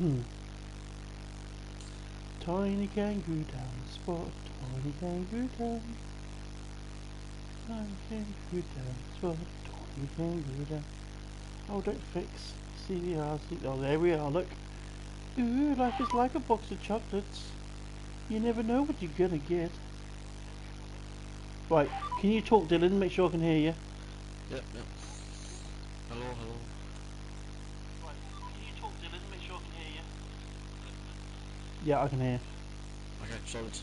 Hmm. Tiny kangaroo down the spot. Tiny kangaroo down. Tiny kangaroo down the spot. Tiny kangaroo down. Oh, don't fix. CDR. Oh, there we are. Look. Ooh, life is like a box of chocolates. You never know what you're gonna get. Right, can you talk, Dylan? Make sure I can hear you. Yep. Hello. Right, can you talk, Dylan? Make sure I can hear you. Yeah, I can hear. Okay, solid.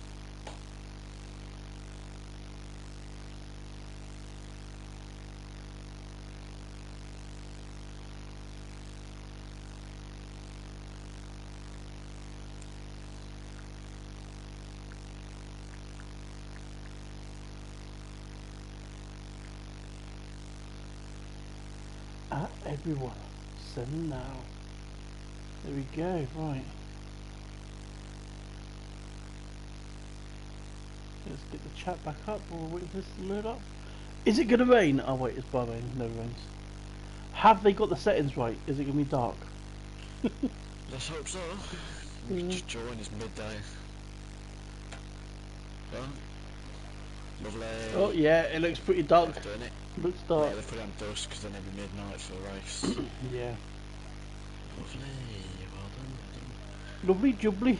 Everyone, send now. There we go, right. Let's get the chat back up while we're waiting for this to load up. Is it going to rain? Oh wait, it's Bahrain, it never rains. Have they got the settings right? Is it going to be dark? Let's hope so. We can just join, it's midday. Done. Lovely. Oh yeah, it looks pretty dark. Doing it. Looks dark. Yeah, they put it on dusk because then it'll be midnight for the race. Yeah. Lovely, well done. Lovely jubbly.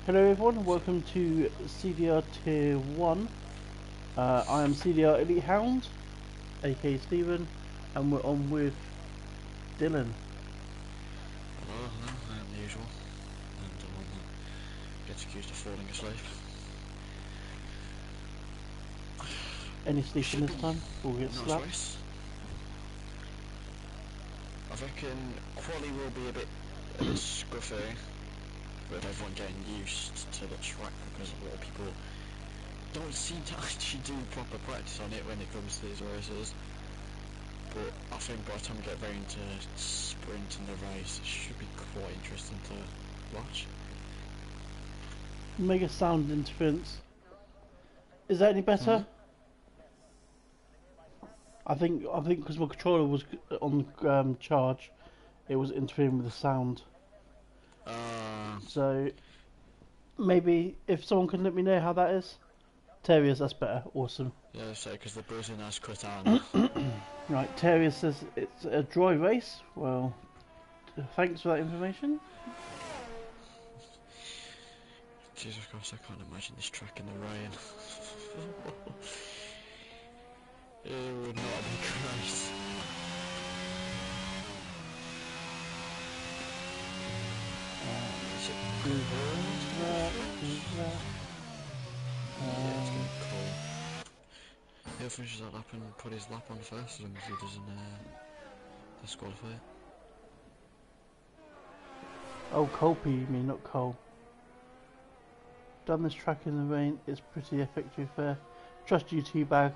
Hello everyone, welcome to CDR Tier 1. I am CDR Elite Hound, aka Stephen, and we're on with Dylan. Hello, I am the usual. And the one that gets accused of falling asleep. Any sleeping this time? We'll get Nice slapped. race. I reckon quali will be a bit scruffy with everyone getting used to the track because a lot of people don't seem to actually do proper practice on it when it comes to these races. But I think by the time we get very into sprint and the race, it should be quite interesting to watch. Mega sound interference. Is that any better? I think because my controller was on charge, it was interfering with the sound. So maybe if someone can let me know how that is. Terriers, that's better. Awesome. Yeah, so because the buzzing has cut out. Right, Terrier says it's a dry race. Well, thanks for that information. Jesus Christ, I can't imagine this track in the rain. It would not be great. Yeah, it's gonna be cool. He'll finish that lap and put his lap on first as long as he doesn't disqualify it. Oh, Colpy, you mean, not Cole. Done this track in the rain. It's pretty epic, to be fair. Trust you, Teabag.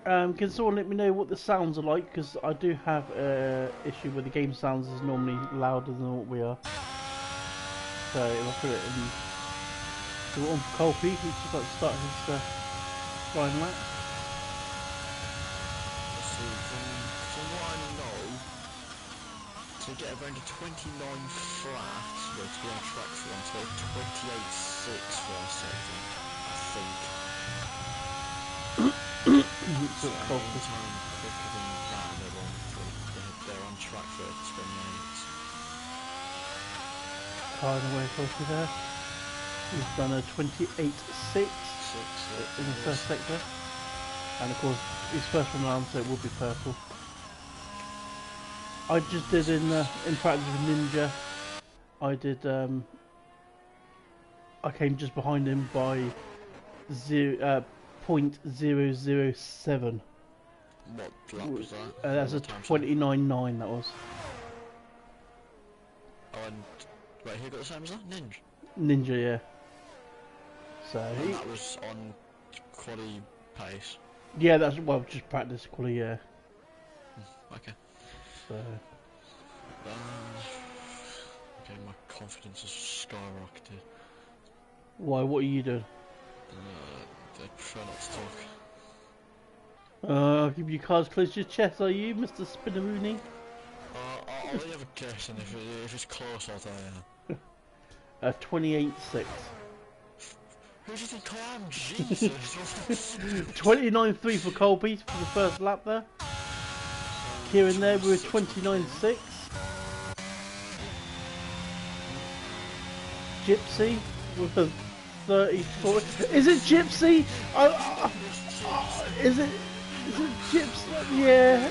Can someone let me know what the sounds are like? Because I do have an issue with the game sounds is normally louder than what we are. So if I put it in... So we're on for Colpy, who's just about to start his flying lap. Let's see, from what I know, to get around a 29 flat, well, to be on track for one, to get 28.6 for a second, I think. So any time quicker than that, they're on track for 28. Tying away Colpy there. He's done a 28.6 in the first sector. And of course, his first one round, so it will be purple. I just did in practice with Ninja. I did. I came just behind him by 0.007. What lap was that? That's a 29.9. That was. Oh, and wait, who got the same as that? Ninja. Ninja, yeah. So and that was on quali pace. Yeah, that's well, just practice quali, yeah. Okay. So. Okay, my confidence has skyrocketed. Why? What are you doing? I prefer not to talk. Keep your cards close to your chest, are you, Mr. Spinneroonie? I'll let you have a guess, and if it's close, I'll tell you. 28.6. Who do you think I am? Jesus! 29.3 for Colby for the first lap there. Kieran there with 29.6. Gypsy with a 34. Is it Gypsy? Is it Gypsy? Yeah.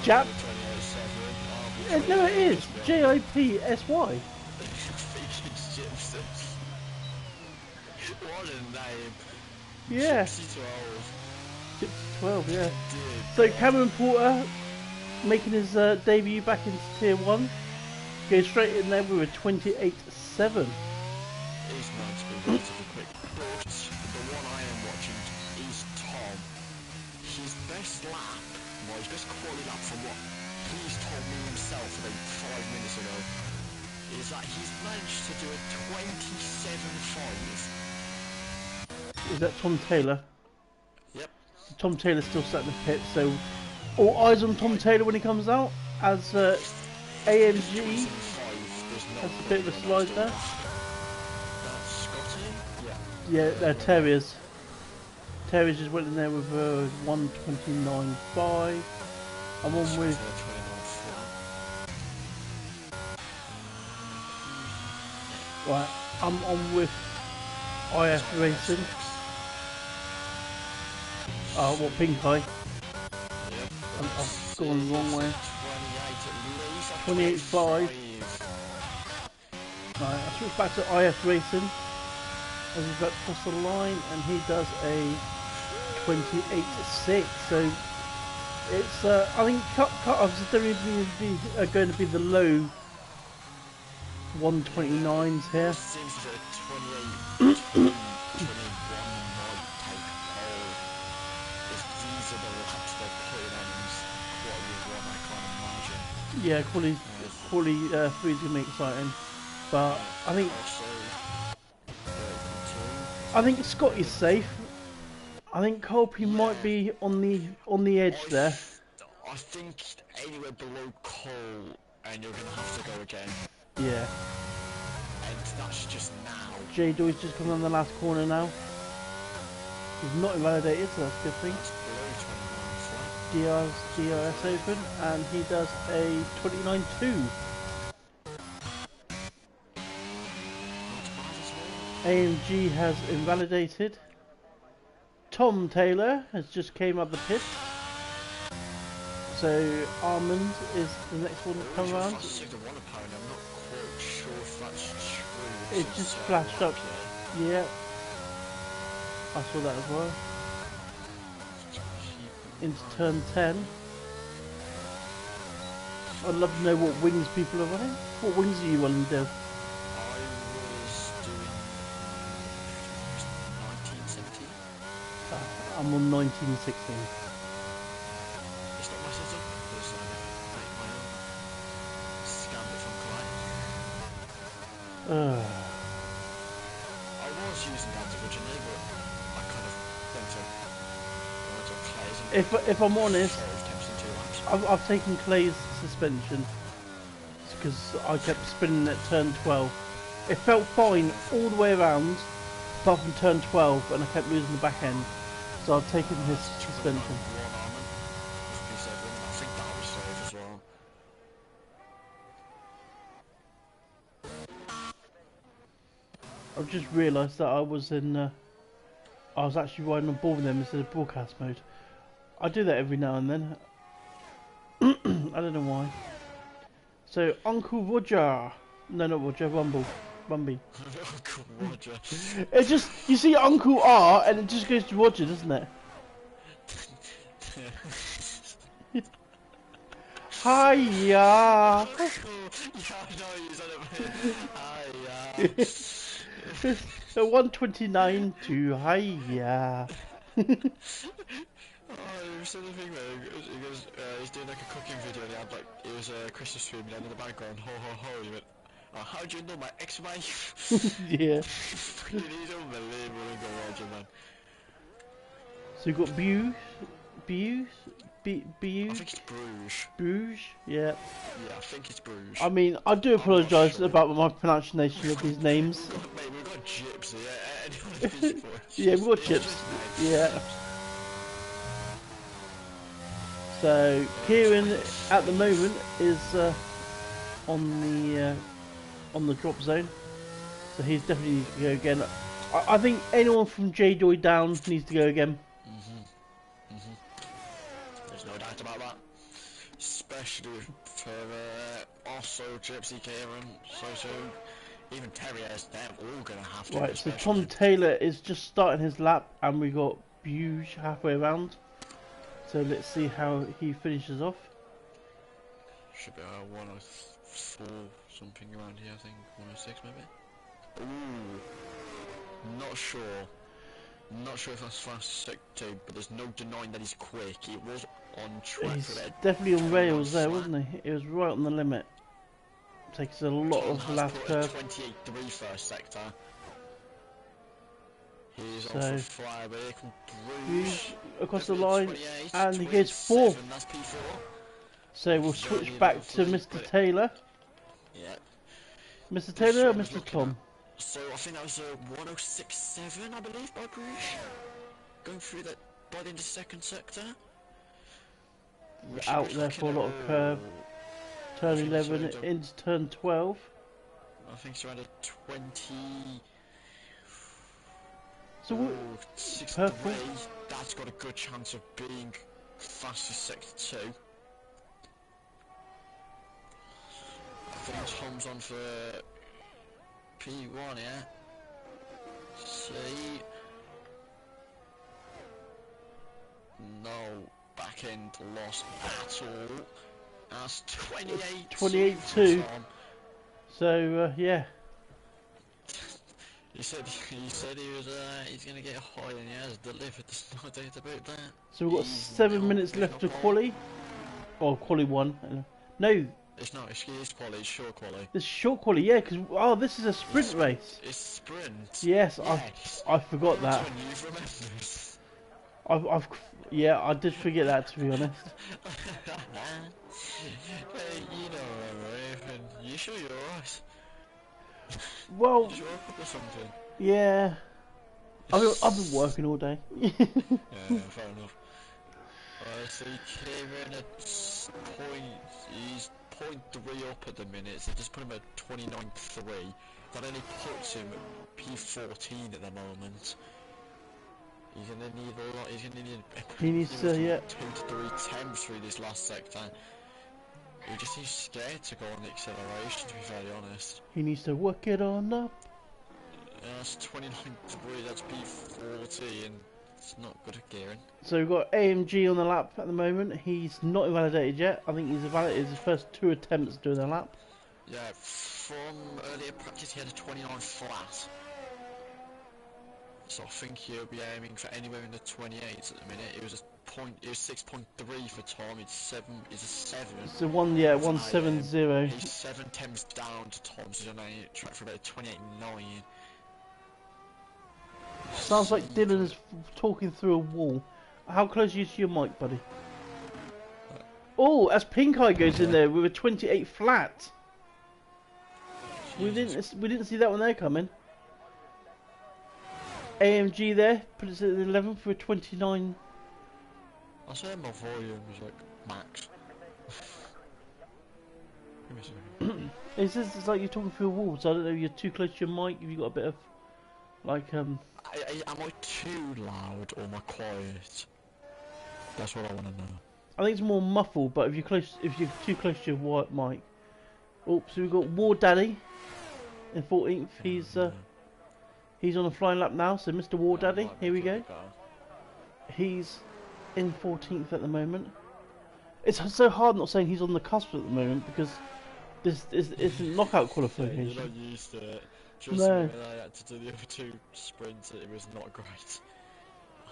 Jap. No, it is Jipsy. What a name. Yeah. Gypsy 12. Gypsy 12, yeah. So Cameron Porter making his debut back into Tier 1. Goes straight in there with a 28.7. He's known to be relatively quick. But the one I am watching is Tom. His best lap, well, his best quality lap from what he's told me himself about 5 minutes ago, is that he's managed to do a 27.5. Is that Tom Taylor? Yep. Tom Taylor's still sat in the pit, so all eyes on Tom Taylor when he comes out, as AMG has a bit of a slide there. That's Scotty? Yeah, they're Terriers. Terriers just went in there with 129.5. I'm on with... Right, I'm on with IF Racing. Oh, what, Pink Eye? I've gone the wrong way. 28.5. Right, I switch back to IF Racing as he's about to cross the line, and he does a 28.6. So it's I think cut-offs are going to be the low 129s here. Seems to be 28, 21 type hole. If these are the laps they're putting on his quality one, I can't imagine. Yeah, quality 3 is going to be exciting, but I think Scotty's safe. I think Colby might be on the edge there. I think anywhere below Cole, and you're gonna have to go again. Yeah. And that's just now. J Doy's just come on the last corner now. He's not invalidated, so that's a good thing. DRS open, and he does a 29.2. AMG has invalidated. Tom Taylor has just came up the pit. So Armand is the next one to come around. It just flashed up. Yeah. I saw that as well. Into turn 10. I'd love to know what wings people are running. What wings are you running, Dev? I'm on 1916. It's not my setup, because I make my own. Scanned it from client. I was using that originally, but I kind of went to Clay's. If I'm honest, I've taken Clay's suspension because I kept spinning at turn 12. It felt fine all the way around, apart from turn 12, and I kept losing the back end. So I've taken his suspension. I think that was safe as well. I've just realised that I was actually riding on board with them instead of broadcast mode. I do that every now and then. I don't know why. So Uncle Roger, no, not Roger, Bumby. Uncle Roger. It just, you see Uncle R and it just goes to Roger, doesn't it? Hiya! Yeah, I know you said it. Hiya. So 129 to hiya. Oh, you said the thing where he goes, he's doing like a cooking video and he had like, it was a Christmas tree and in the background, ho ho ho, he went, oh, how do you know my ex-wife? Yeah. He's unbelievable, Uncle Roger, man. So you've got B I Bruges? think it's Bruges. Bruges? Yeah. Yeah, I think it's Bruges. I mean, I do apologise about my pronunciation of these names. Mate, we've got gyps here. Anyone who speaks for us. Yeah, we've got It's chips. just Yeah. So Kieran at the moment is on the drop zone, so he's definitely needs to go again. I think anyone from J-Joy down needs to go again. There's no doubt about that. Especially for also Gypsy, Kieran, so even Terriers, they're all gonna have to. Right, so Tom Taylor is just starting his lap, and we got Bruges halfway around. So let's see how he finishes off. Should be 104 something around here, I think 106 maybe. Ooh, not sure. Not sure if that's fast sector, but there's no denying that he's quick. He was on track He's for that. definitely on rails there, wasn't he? It was right on the limit. Takes a lot of last curve. 28.3 first sector. He's So, off for flyway. Bruges across the line, and he goes fourth. That's P4. So we'll switch back to Mr. Taylor. Yeah. Mr. Taylor or Mr. Tom? So I think that was a 106.7, I believe, by Bruges. Going through that by the end of second sector. Out there for a lot of curve. Turn 11 into turn 12. I think it's around a 20. So what? 63. Purple. That's got a good chance of being fastest sector 2. I think Tom's on for P1, yeah? C. No back end lost at all. That's 28-2. So yeah. He said he was he's gonna get high, and he has delivered. There's no doubt about that. So we've got 7 minutes left to quali. Or quali 1. No. It's not. It's quali. It's short quali. This is short quali, yeah, because this is a sprint race. It's sprint. Yes, I forgot that. You've remembered. Yeah, I did forget that, to be honest. Hey, you don't remember anything. You sure you're alright? Well, Did you wake up or something? yeah. I've been working all day. Yeah, fair enough. So Kieran at he's 0.3 up at the minute, so just put him at 29.3. That only puts him at P14 at the moment. He's gonna need a lot. He's gonna need. He needs to, yeah. 2 to 3 temps through this last sector. He just needs scared to go on the acceleration, to be very honest. He needs to work it on up. That's 29.3. That's P40, and it's not good at gearing. So we've got AMG on the lap at the moment. He's not invalidated yet. I think he's invalidated his first 2 attempts doing the lap. Yeah, from earlier practice he had a 29 flat. So I think he'll be aiming for anywhere in the 28s at the minute. It was 6.3 for Tom. It's a 7. So 170. He's 7 temps down to Tom. So he's on a track for about 28.9. Sounds like Dylan is talking through a wall. How close are you to your mic, buddy? Oh, as Pink Eye goes in there with a 28 flat. We didn't see that one there coming. AMG there, put it at 11 for a 29. I said my volume was like max. Give me a second. It's like you're talking through a wall, so I don't know if you're too close to your mic, if you've got a bit of, like, am I too loud or am I quiet? That's what I want to know. I think it's more muffled, but if you're too close to your mic. Oh, so we've got War Daddy in 14th. He's on a flying lap now, so Mr. War Daddy, here we go. He's in 14th at the moment. It's so hard not saying he's on the cusp at the moment because this isn't knockout qualification. You're not used to it. Just no. when I had to do the other 2 sprints, it was not great.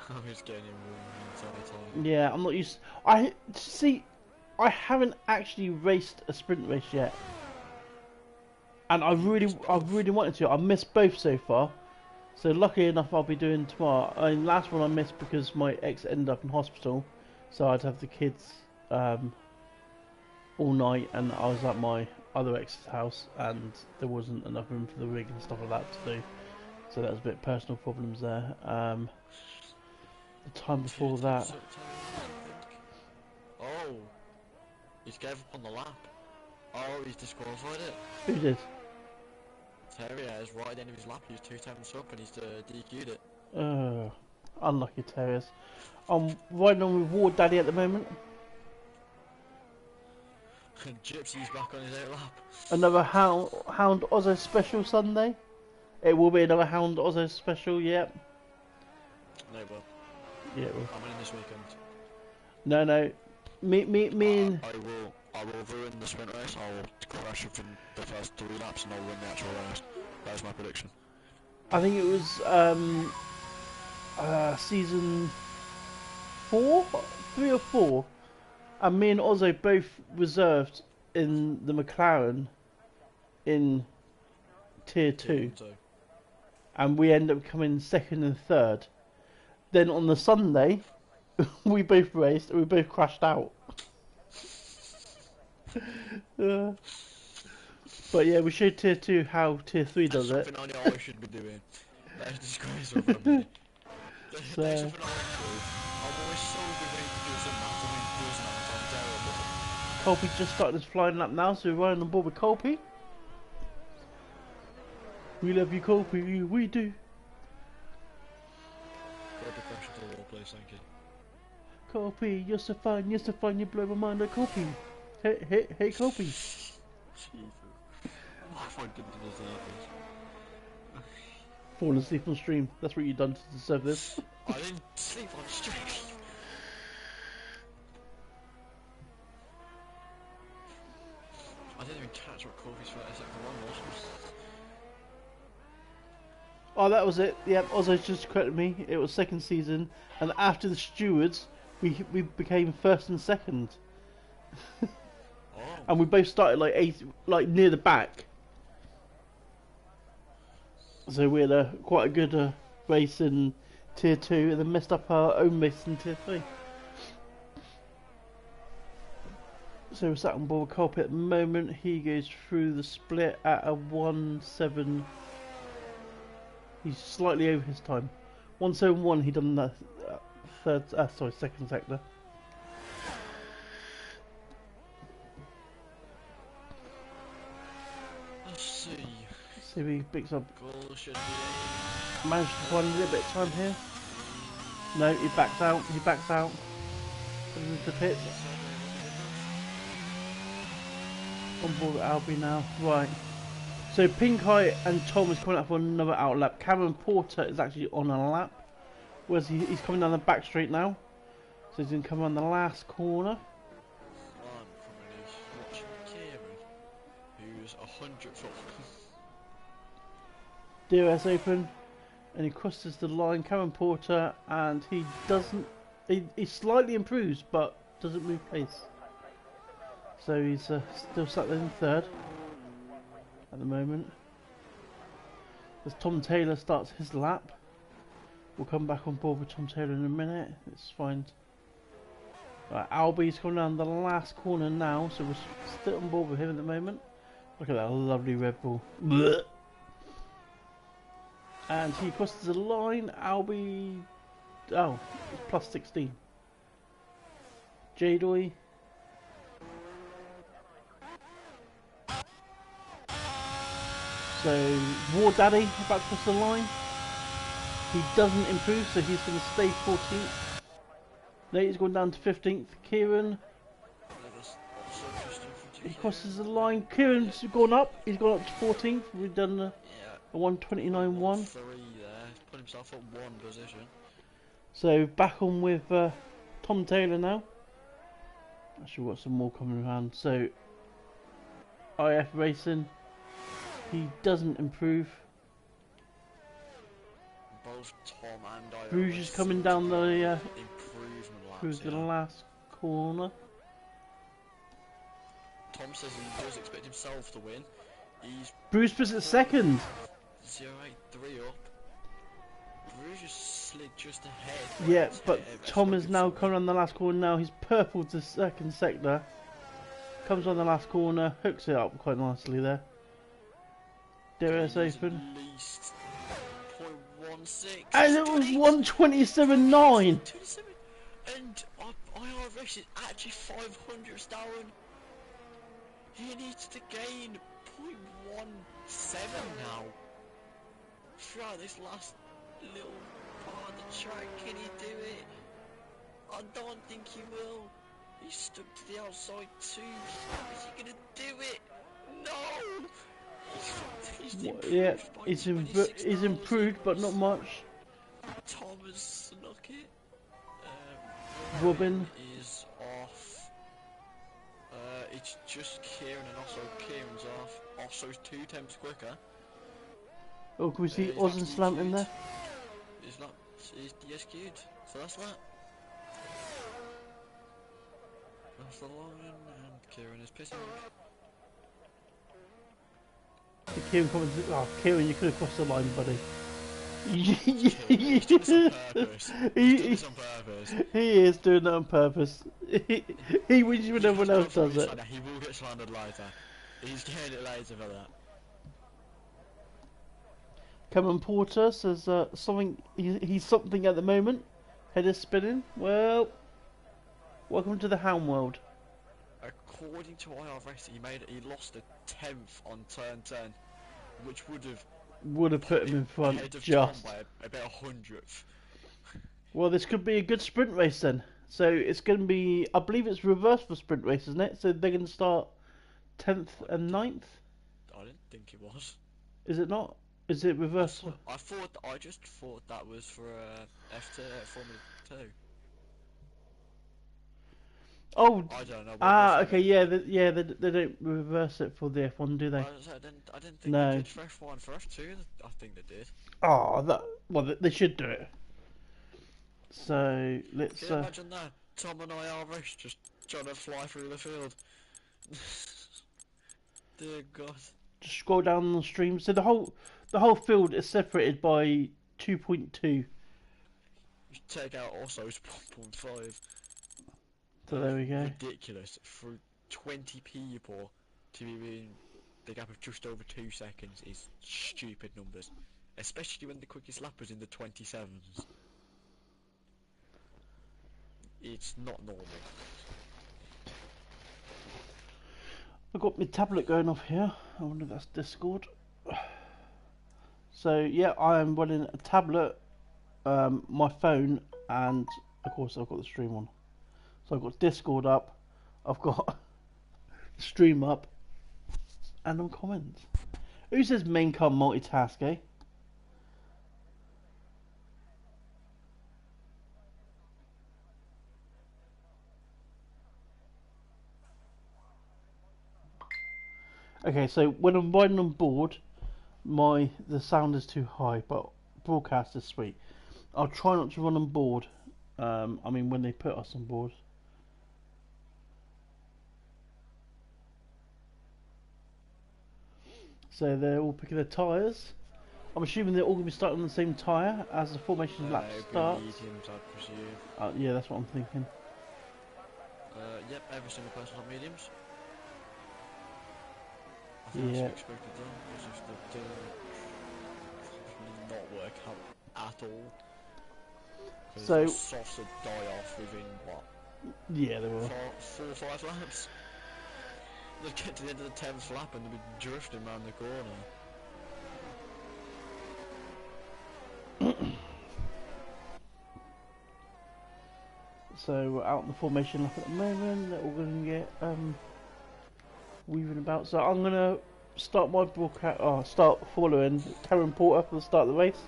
I was getting warm the entire time. Yeah, I'm not used. I haven't actually raced a sprint race yet, and I really wanted to. I missed both so far. So lucky enough, I'll be doing tomorrow. I mean, last one I missed because my ex ended up in hospital, So I'd have the kids all night, and I was at my other ex's house, and there wasn't enough room for the rig and stuff like that to do. So that was a bit personal problems there. The time before that, Oh, he's gave up on the lap. Oh, he's disqualified it. who did? Terrier is right at the end of his lap. He was 2 tenths up and he's DQ'd it. Unlucky terriers. I'm riding on with Ward Daddy at the moment. And Gypsy's back on his 8th lap. Another Hound Ozzo special Sunday. It will be another Hound Ozzo special, yep. No, but Yeah, it will. I'm winning this weekend. No. Me and... I will ruin the sprint race. I will crash within the first 3 laps and I'll win the actual race. That is my prediction. I think it was season 4? 3 or 4. And me and Ozzo both reserved in the McLaren in Tier 2. And we end up coming 2nd and 3rd. Then on the Sunday, we both raced and we both crashed out. But yeah, we showed Tier 2 how Tier 3 does it. Something I know I should be doing. That is disgraceful for me. So, There's something I want to do. I'm always so willing to do something else. I mean, do something else. I'm terrible. Colby just started his flying lap now, so we're riding on board with Colby. We love you, Colby. We do. Got a question to the wall, please, thank you. Colby, you're so fun. You're so fun. You blow my mind, like Colby. Hey, Colby. Jesus. I didn't deserve this. Falling asleep on stream. That's what you've done to deserve this. I didn't sleep on stream. I didn't even catch what Corby's 30-second run was. Oh, that was it. Yep, Ozzo just corrected me. It was 2nd season, and after the stewards, we became 1st and 2nd. Oh. And we both started like near the back. So we had quite a good race in Tier 2, and then messed up our own race in Tier 3. So we're sat on board with Colby at the moment. He goes through the split at a 1.7. He's slightly over his time. 1.71 he done the 2nd sector. Let's see. See if he picks up. Goal should be. Managed to find a little bit of time here. No, he backs out. He backs out. Comes into the pits. On board with Albie now. Right. So Pink Eye and Tom is coming up for another outlap. Cameron Porter is actually on a lap. Whereas he's coming down the back straight now. So he's going to come on the last corner. I'm currently watching Kieran, who's 100 foot. DRS open. And he crosses the line. Cameron Porter. And he doesn't... He slightly improves, but doesn't move pace. So he's still sat there in 3rd. At the moment, as Tom Taylor starts his lap, we'll come back on board with Tom Taylor in a minute. It's fine. Right, Albie's coming down the last corner now, so we're still on board with him at the moment. Look at that lovely Red Bull. Blech. And he crosses the line. Albie, oh, it's plus 16. Jadoy. So, War Daddy about to cross the line. He doesn't improve, so he's going to stay 14th. No, he's going down to 15th. Kieran. He crosses the line. Kieran's gone up. He's gone up to 14th. We've done a 129.1. 3 there. Put himself up 1 position. So, back on with Tom Taylor now. Actually, we've got some more coming around. So, IF Racing. He doesn't improve. Both Tom and I. Bruges is coming down the improvement through laps, the last corner. Tom says he does expect himself to win. He's Bruce was at 2nd. 0.83 up. Bruce just slid just ahead. Yeah, but If Tom I is could now say. coming on the last corner now. He's purple to second sector. Comes on the last corner, hooks it up quite nicely there. DRS He's open. at least 0.16. And it was 127.9. 27. And IRS is actually 500 down. He needs to gain 0.17 now. Throughout this last little part of the track, can he do it? I don't think he will. He's stuck to the outside too. Is he gonna do it? No! He's Yeah, improved by he's improved, but not much. Thomas snuck it. Robin is off. It's just Kieran, and also Kieran's off. Osso's 2 times quicker. Oh, can we see He's Oz and actually Slant in queued. there? He's DSQ'd, so that's that. That's the line, and Kieran is pissing. Kieran comes. Oh, Kieran, you could have crossed the line, buddy. He's doing this on purpose. He's doing this on purpose. He is doing that on purpose. He wins you when everyone else does it. He will get slandered later. He's getting it later for that. Cameron Porter says something. He's something at the moment. Head is spinning. Well, welcome to the Hound world. According to IRS, he lost a 10th on turn 10, which would have put him in front ahead of just Tom by about 100th. Well, this could be a good sprint race then. So it's going to be, I believe it's reverse for sprint race, isn't it? So they're going to start 10th and 9th. I didn't think it was. Is it not? Is it reverse? I just thought that was for F2 Formula 2. Oh, I don't know. Okay, yeah, they don't reverse it for the F1, do they? I didn't think they did for F1. For F2, I think they did. Oh, well, they should do it. So let's. Can you imagine that? Tom and IRS just trying to fly through the field. Dear God. Just scroll down the stream. So the whole field is separated by 2.2. You take out Osso's 1.5. So there we go. Ridiculous. For 20 people to be in the gap of just over 2 seconds is stupid numbers. Especially when the quickest lap was in the 27s. It's not normal. I've got my tablet going off here. I wonder if that's Discord. So yeah, I am running a tablet, my phone, and of course I've got the stream on. So I've got Discord up, I've got stream up, and on comments. Who says main car multitask, eh? Okay, so when I'm riding on board, the sound is too high, but broadcast is sweet. I'll try not to run on board. I mean, when they put us on board. So they're all picking their tyres. I'm assuming they're all going to be starting on the same tyre as the formation lap starts. Mediums, I presume. Yeah, that's what I'm thinking. Yep, every single person on mediums. I Yeah. think that's expected though, because if they did not work out at all. So the softs would die off within what? Yeah, they will. 4 or 5 laps. They'd get to the end of the 10th lap and they'd be drifting around the corner. So we're out in the formation lap at the moment. They're all going to get weaving about. So I'm going to start my broadcast. Start following Cameron Porter for the start of the race.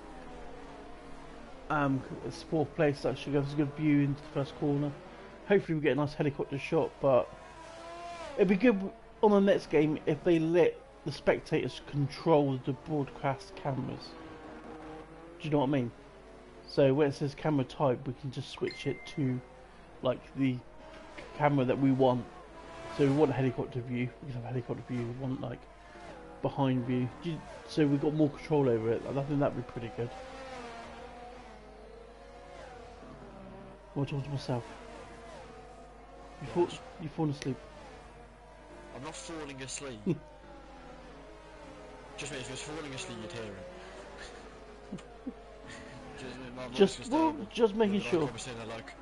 It's 4th place. That should give us a good view into the first corner. Hopefully we get a nice helicopter shot. But it'd be good on the next game if they let the spectators control the broadcast cameras. Do you know what I mean? So when it says camera type, we can just switch it to like the camera that we want. So we want a helicopter view, we can have a helicopter view. We want like behind view, so we've got more control over it. I think that'd be pretty good. Or talking to myself. You fallen asleep. I'm not falling asleep. Just if he was falling asleep, you'd hear him. Just making sure. Like,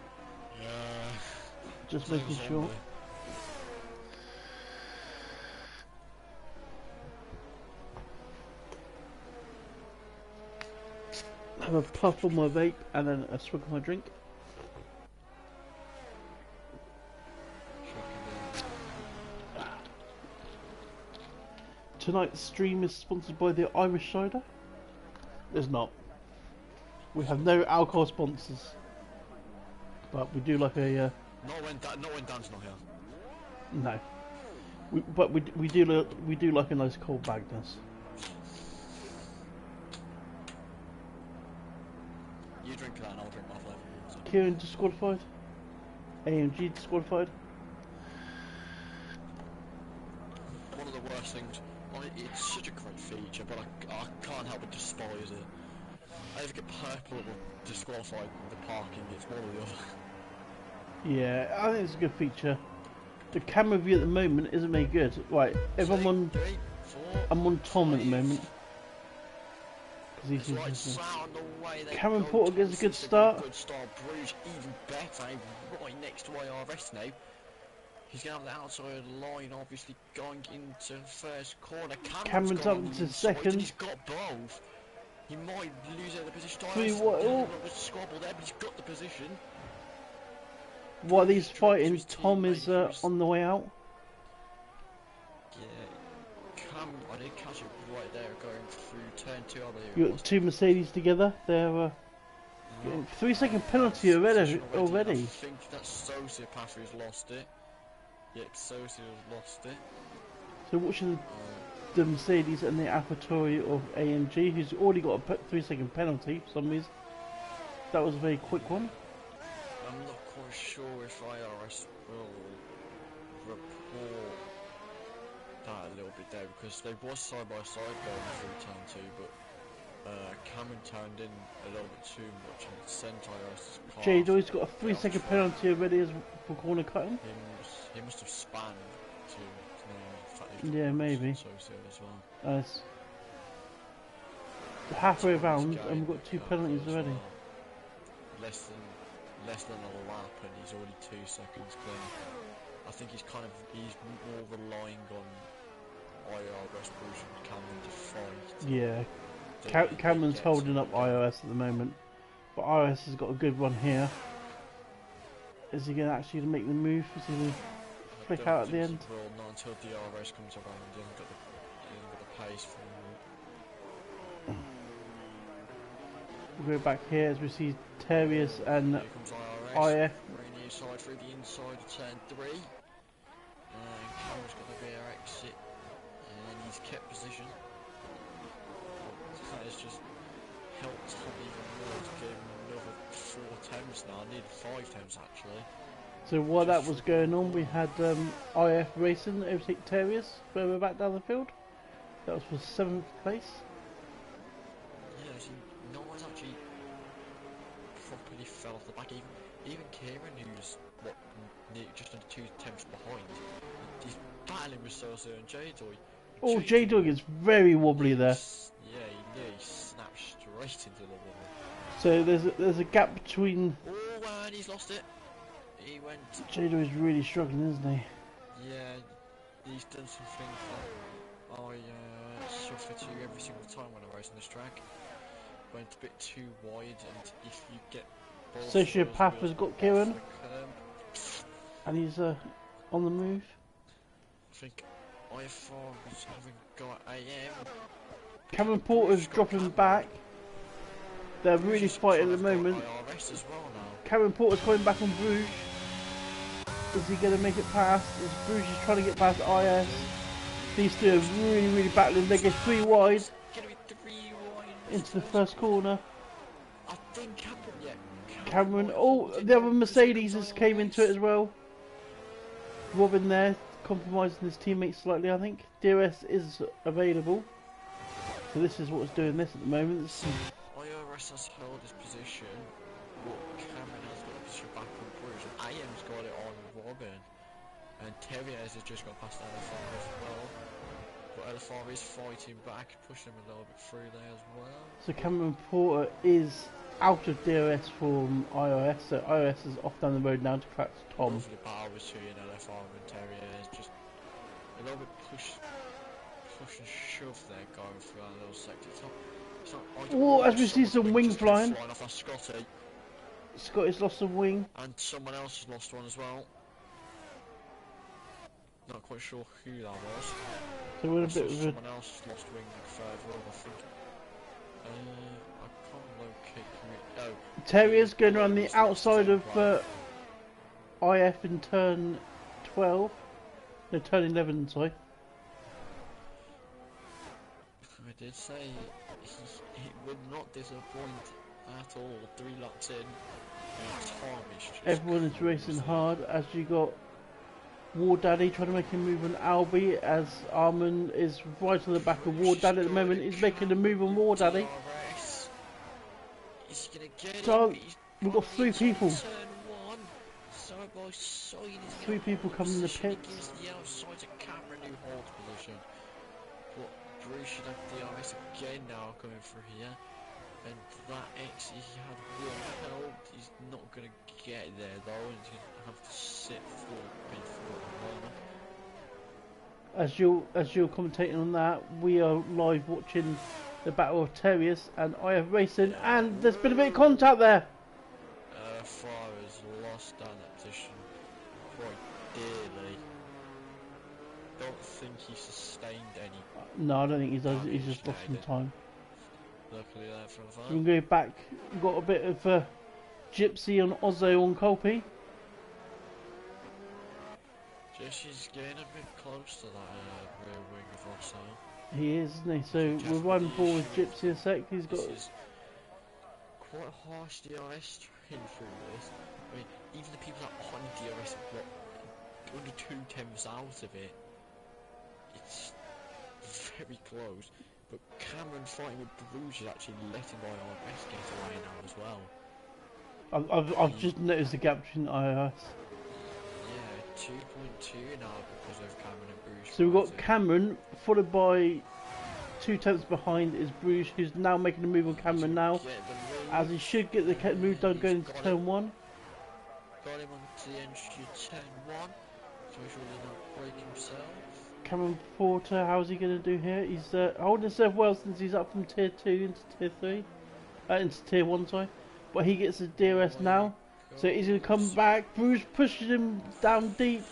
yeah, just making sure. Have a puff on my vape and then a swig of my drink. Tonight's stream is sponsored by the Irish cider. It's not. We have no alcohol sponsors, but we do like a. Not when Dan's not here. No, we do like a nice cold Magnus. You drink that and I'll drink my flavour. So. Kieran disqualified. AMG disqualified. One of the worst things. It's such a great feature, but I can't help but despise it. I either get purple or disqualified in the parking. It's one or the other. Yeah, I think it's a good feature. The camera view at the moment isn't very good. Right, if I'm on Tom at the moment. Because he's Cameron Porter gets a good start. Bruges even better, right next to IRS now. He's going to have the outside line, obviously going into first corner. Cameron's up into second. He's got both. He might lose out the position. Squabble there, but he's got the position. While he's fighting, Tom is on the way out. Yeah, I did catch it right there, going through turn 2. You got two Mercedes together. They're getting 3-second penalty already. I think that's Sociopath who's lost it. Yep, Sociopath has lost it. So watching the Mercedes and the AlphaTauri of AMG, who's already got a 3-second penalty for some reason. That was a very quick one. I'm not quite sure if IRS will report that a little bit there, because they was side by side going through turn 2, but Cameron turned in a little bit too much and sent IRS's car. J-Doy's got a 3-second penalty already for corner cutting. He must have spanned to yeah, maybe. As well. It's halfway around and we've got 2 penalties already. Well. Less than a lap and he's already 2 seconds clear. I think he's more relying on IRS pushing Cameron to fight. Yeah, Cameron's holding up IRS at the moment, but IRS has got a good run here. Is he going to actually make the move? Is he going to flick out at the end? Well, not until DRS comes around. He hasn't got the pace for him. We'll go back here as we see Terriers and IF. Very near side through the inside of turn 3. And Cameron's got the rear exit. And he's kept position. That has just helped Tom even more to get another 4 attempts now. I needed 5 attempts actually. So while that was going on, we had IF Racing overtake Terriers further back down the field. That was for 7th place. Yeah, see, no one's actually properly fell off the back. Even Kieran, who's just under 2 attempts behind, he's battling with Sosa and J-Doy. Oh, J-Doy is very wobbly there. Yeah, he nearly snapped straight into the wall. So there's a gap between. Oh, and he's lost it. He went. J-Doy is really struggling, isn't he? Yeah, he's done some things that I suffer to every single time when I race on this track. Went a bit too wide, and if you get. Sociopath has got Kieran, and he's on the move. I think IFR was having got AM. Cameron Porter's dropping back. They're really fighting at the moment. As well now. Cameron Porter's coming back on Bruges. Is he going to make it past? Is Bruges trying to get past IS? These two are really battling. They get 3 wide into the first corner. I think Cameron. Oh, the other Mercedes has came into it as well. Robin there, compromising his teammates slightly, I think. DRS is available. So this is what's doing this at the moment. IRS has held his position. Cameron has got a position back on Bruce, and IM's got it on Robin, and Terriers has just got past LFR as well, but LFR is fighting back, pushing him a little bit through there as well. So Cameron Porter is out of DRS from iOS, so iOS is off down the road now to catch Tom. Hopefully the battle between LFR and Terriers, just a little bit push and shove there going through that little sector. It's not Oh, as we see some wing flying. Off that Scotty. Scotty's lost a wing. And someone else has lost one as well. Not quite sure who that was. So we're a bit of a... Someone else has lost wing further over, I think. I can't locate who it... Oh. Terrier's going around the outside of IF in turn 12. No, turn 11, sorry. I did say he would not disappoint at all. 3 laps in. Everyone is racing hard as you got War Daddy trying to make a move on Albie, as Armin is right on the back of War Daddy at the moment. He's making a move on War Daddy. So we've got 3 people. 3 people coming in the pits. Bruce should have DRS again now coming through here, and that X, he had 1 help, he's not going to get there though, and he's going to have to sit for As you're commentating on that, we are live watching the Battle of Terriers and IF Racing, and there's been a bit of contact there. Far has lost down that position quite dearly. Don't think he sustained any. No, I don't think he does. He's just lost some time. Luckily there for the So we can go back. We've got a bit of Gypsy on Ozzo on Colpy. Gypsy's getting a bit close to that rear wing of Ozzo. He is, isn't he? So we're running forward with Gypsy a sec. He's got. Quite a harsh DRS train through this. I mean, even the people that are on DRS got under 2 tenths out of it. It's very close, but Cameron fighting with Bruce is actually letting IRS get away now as well. I've just noticed the gap between IRS. Yeah, 2.2 now because of Cameron and Bruce. So we've got Cameron followed by 2 tenths behind is Bruce, who's now making a move on Cameron now, as he should get the move done going into turn 1. Got him onto the entry turn 1, so he's really not breaking himself. Cameron Porter, how's he going to do here? He's holding himself well since he's up from tier 2 into tier 3. Into tier 1, sorry. But he gets a DRS now. So he's going to come back. Bruce pushes him down deep.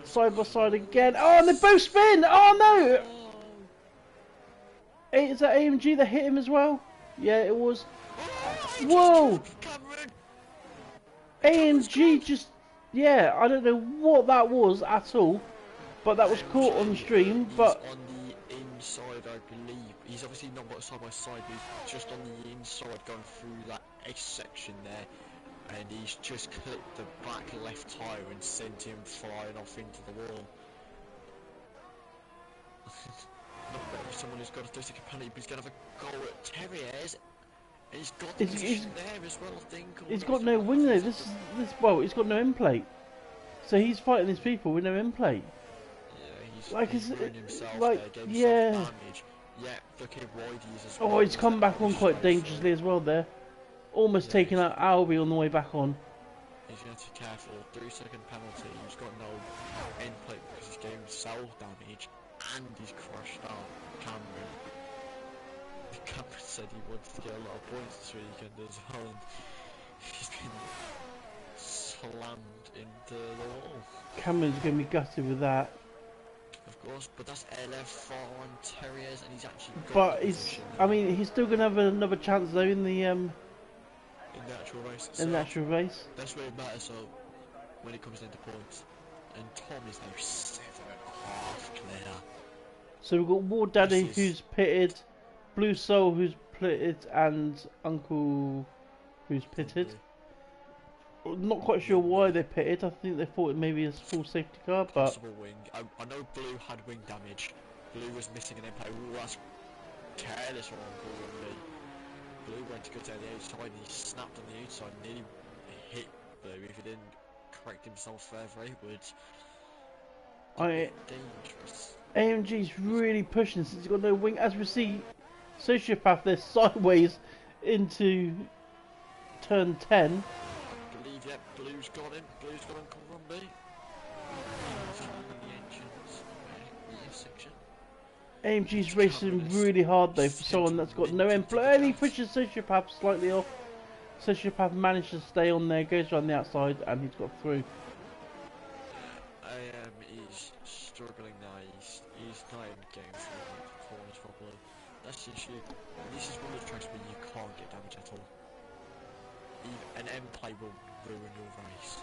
Side by side again. Oh, and they both spin! Oh no! Is that AMG that hit him as well? Yeah, it was. Whoa! AMG just... Yeah, I don't know what that was at all. But that was caught on stream, but... He's on the inside, I believe. He's obviously not got side by side, but he's just on the inside going through that X section there. And he's just clipped the back left tyre and sent him flying off into the wall. Not better for someone who's got a 30-second penalty, but he's going to have a go at Terriers. And he's got the position there as well, I think. He's got no wing there. Well, he's got no end plate. So he's fighting these people with no end plate. Like, he's ruined himself like, there, yeah. Damage. Yeah, look how wide he is as well. Oh, he's come back on quite dangerously as well there. Almost taking out Albie on the way back on. He's going to be careful. 3-second penalty. He's got no end plate because he's getting self damage and he's crushed out Cameron. Cameron said he wanted to get a lot of points this weekend as well, and he's been slammed into the wall. Cameron's going to be gutted with that. Of course, but that's LF4 on Terriers, and he's actually got but he's still going to have another chance though in the actual race. In the actual race. That's where it matters. So when it comes into points, and Tom is now 7.5 clear. So we've got War Daddy who's pitted, Blue Soul who's pitted, and Uncle who's pitted. Not quite sure why they pitted. I think they thought it maybe a full safety car, but... Possible wing. I know Blue had wing damage. Blue was missing an impact. Ooh, that's careless from Uncle. Blue went to go down the outside and he snapped on the outside and nearly hit though. If he didn't correct himself further, it would I be dangerous. AMG's really pushing since he's got no wing. As we see, Sociopath there sideways into turn 10. I believe, yeah, Blue's got him. Blue's got him, Columbi. AMG's racing really hard though for someone that's got no end play, and he pushes Sociopath slightly off. Sociopath managed to stay on there, goes around the outside, and he's got through. He's struggling now. He's not even getting through the corners properly. That's the issue. This is one of the tracks where you can't get damage at all. An M play will ruin your race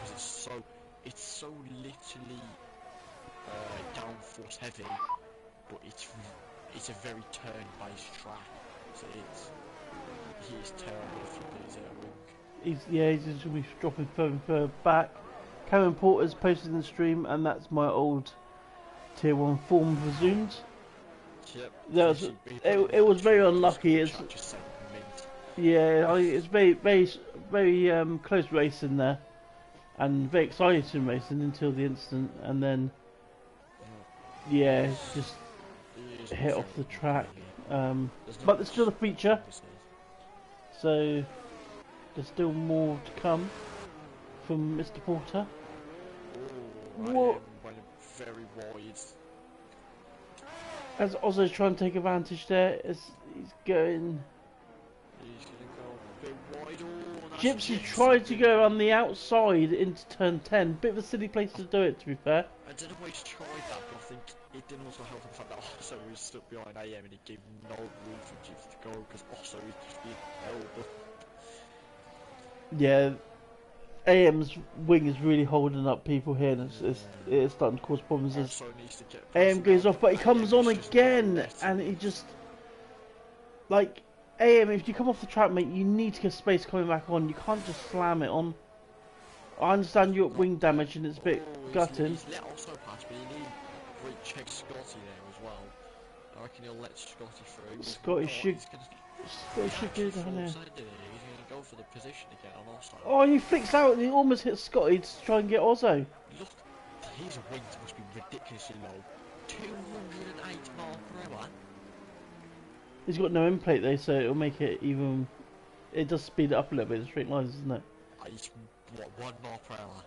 because it's so literally downforce heavy, but it's a very turn-based track, so he's terrible if you lose it at wing. He's just going to be dropping further and further back. Cameron Porter's posted in the stream, and that's my old Tier 1 form resumed. Yep. It was very unlucky. It's very close racing there, and very exciting racing until the incident, and then just hit off the track. But there's still a feature, so there's still more to come from Mr. Porter. What? Very wide. As Ozzo's trying to take advantage there, as he's going. He's gonna go a bit wide. Oh, Gypsy tried to go on the outside into turn 10. Bit of a silly place to do it, to be fair. I don't know why he's tried that, but I think it didn't also help the fact that Osso was stuck behind AM and it gave no room for Gypsy to go because Osso is just being held. Yeah, AM's wing is really holding up people here, and it's starting to cause problems. As AM goes off, but he comes on again, and he just like AM. If you come off the track, mate, you need to get space coming back on. You can't just slam it on. I understand you're at wing damage, and it's a bit gutting. He's let Osso pass, but he needs to check Scotty there as well. I reckon he'll let Scotty through. Scotty should go down there. Go for the position again on our side. Oh, he flicks out and he almost hits Scotty to try and get Ozzo. Look, his wings must be ridiculously low. 208 miles per hour. He's got no end plate though, so it'll make it even. It does speed it up a little bit in straight lines, isn't it? It's what, 1 mile per hour?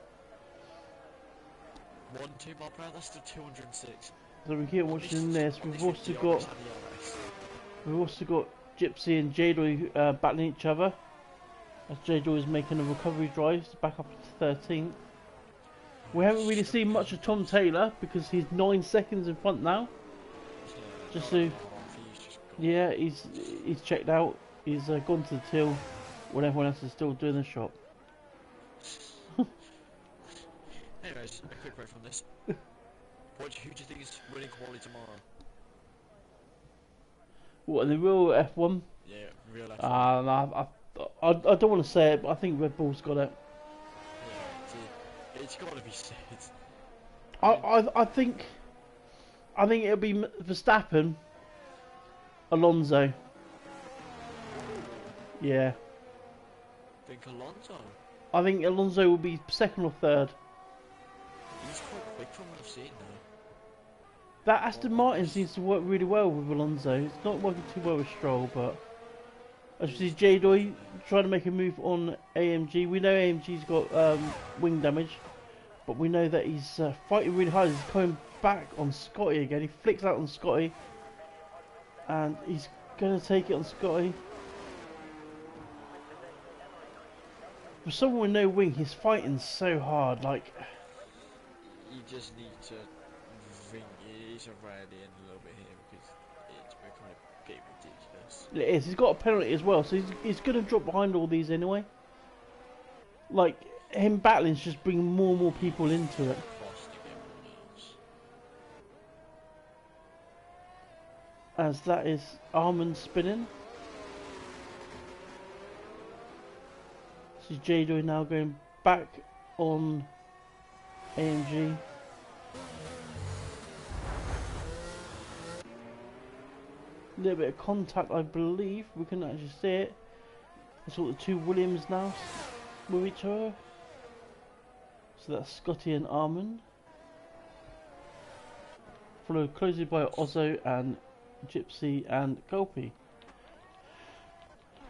2 mile per hour? That's still 206. So we keep watching this. We've also got Gypsy and J-Doy battling each other. As J-Doy is making a recovery drive to back up to 13th. We haven't really seen much of Tom Taylor because he's 9 seconds in front now. Just so, yeah, he's checked out. He's gone to the till when everyone else is still doing the shop. Anyways, a quick break from this. Who do you think is winning quality tomorrow? What, the real F1? Yeah, real F1. I don't want to say it, but I think Red Bull's got it. Yeah, it's got to be said. I think it'll be Verstappen, Alonso. Yeah. Think Alonso? I think Alonso will be second or third. He's quite quick from what I've seen though. That Aston Martin seems to work really well with Alonso. It's not working too well with Stroll, but as you see, J-Doy trying to make a move on AMG. We know AMG's got wing damage, but we know that he's fighting really hard. He's coming back on Scotty again. He flicks out on Scotty, and he's going to take it on Scotty. For someone with no wing, he's fighting so hard. Like, you just need to ring. He's around in a little bit here because it's becoming a bit ridiculous. It is. He's got a penalty as well, so he's going to drop behind all these anyway. Like, him battling's just bringing more and more people into it. As that is Armand spinning. This is J-Doy now going back on AMG. A little bit of contact, I believe. We can actually see it. It's all the two Williams now with each other. So that's Scotty and Armin. Followed closely by Ozzo and Gypsy and Gulpy.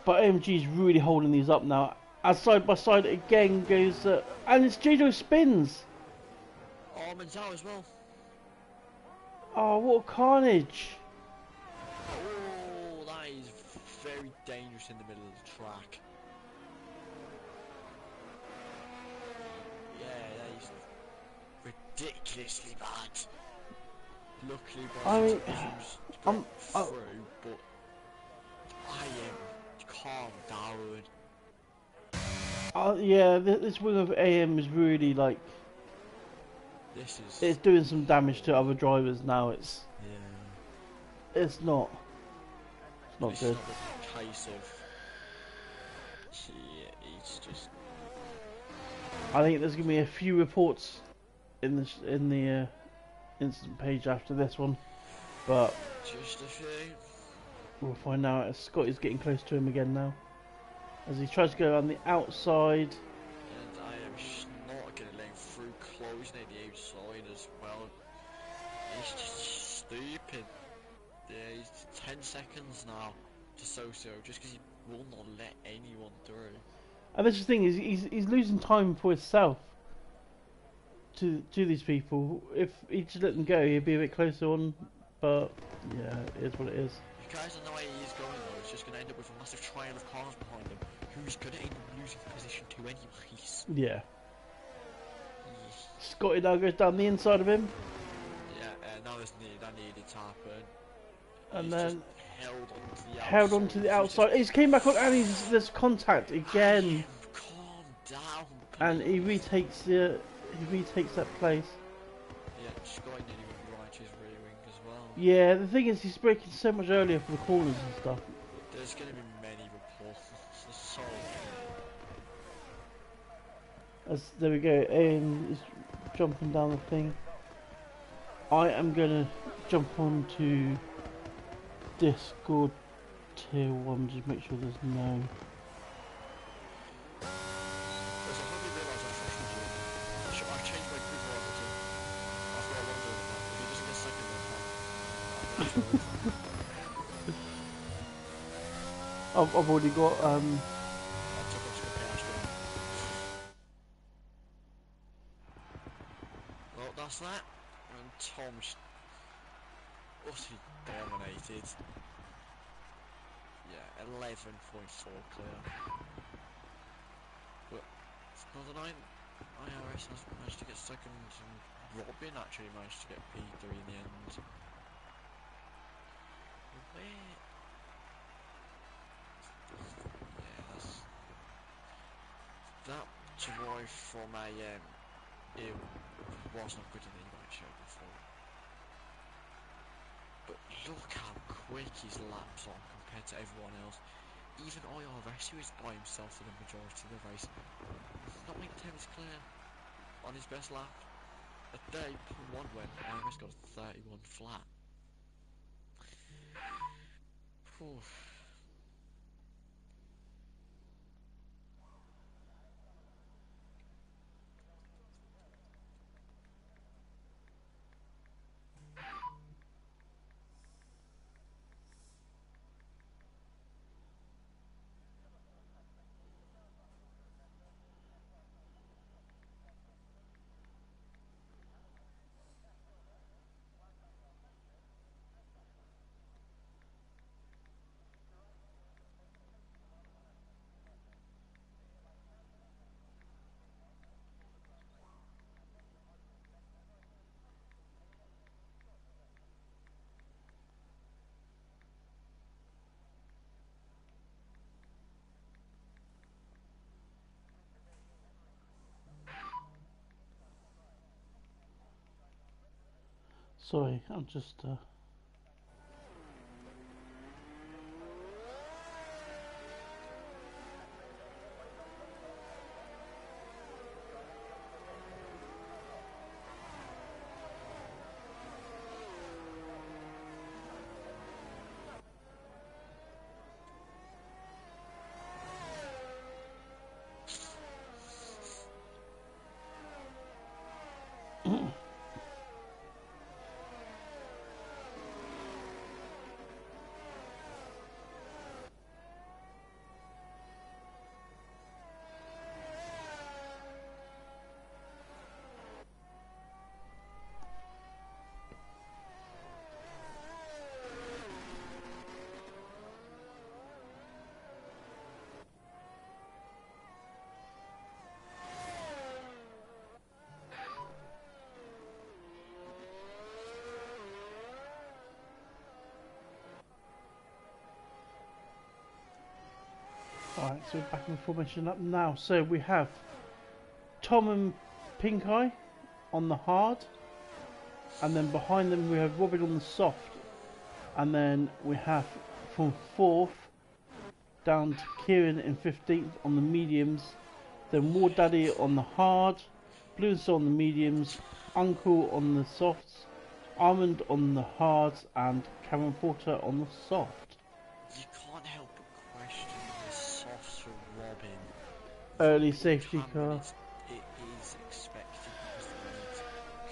But AMG is really holding these up now. As side by side again goes, and it's JJ Spins. Armin's out as well. Oh, what a carnage! Oh, that is very dangerous in the middle of the track. Yeah, that is ridiculously bad. Luckily, Boston's got through, but I am calm down. Yeah, this wing of AM is really like. It's doing some damage to other drivers now. It's not good. It's not a case of. It's just. I think there's gonna be a few reports in the incident page after this one, but just a few. We'll find out as Scotty's getting close to him again now, as he tries to go on the outside. And I am not going to let him through, closing at the outside as well. He's just stupid. Yeah, he's 10 seconds now to Soso, just because he will not let anyone through. And that's the thing, is he's losing time for himself to these people. If he just let them go, he'd be a bit closer on, but yeah, it is what it is. You guys don't know where he is going though, it's just going to end up with a massive trial of cars behind him, who's going to end up losing position to anyways. Yeah. Scotty now goes down the inside of him. Yeah, now that needed to happen. And he's then held onto the outside. He's came back on and there's contact again. Calm down. And he retakes that place. Yeah, Scotty nearly went right to his rear wing as well. Yeah, the thing is he's braking so much earlier for the corners and stuff. There's going to be many reports. There's so many. There we go. Ian is jumping down the thing. I am gonna jump onto Discord tier 1 just make sure there's no. I've already got Well, that's that. And Tom's utterly dominated. Yeah, 11.4 clear. But another night, IRS has managed to get second, and Robin actually managed to get P3 in the end. That drive from AM, it was not good in any way, shape or form. But look how quick his laps are compared to everyone else. Even IRS, who is by himself for the majority of the race, not making temps clear on his best lap. A 30.1 when IRS got a 31 flat. Whew. sorry, I'm just Alright. Alright, so we're back in formation up now. So we have Tom and Pink Eye on the hard, and then behind them we have Robin on the soft, and then we have from 4th down to Kieran in 15th on the mediums, then War Daddy on the hard, Blue and Soul on the mediums, Uncle on the softs, Almond on the hards, and Cameron Porter on the soft. You can't help but question the softs for Robin. Early Robin safety Cameron car. It is expected because they need to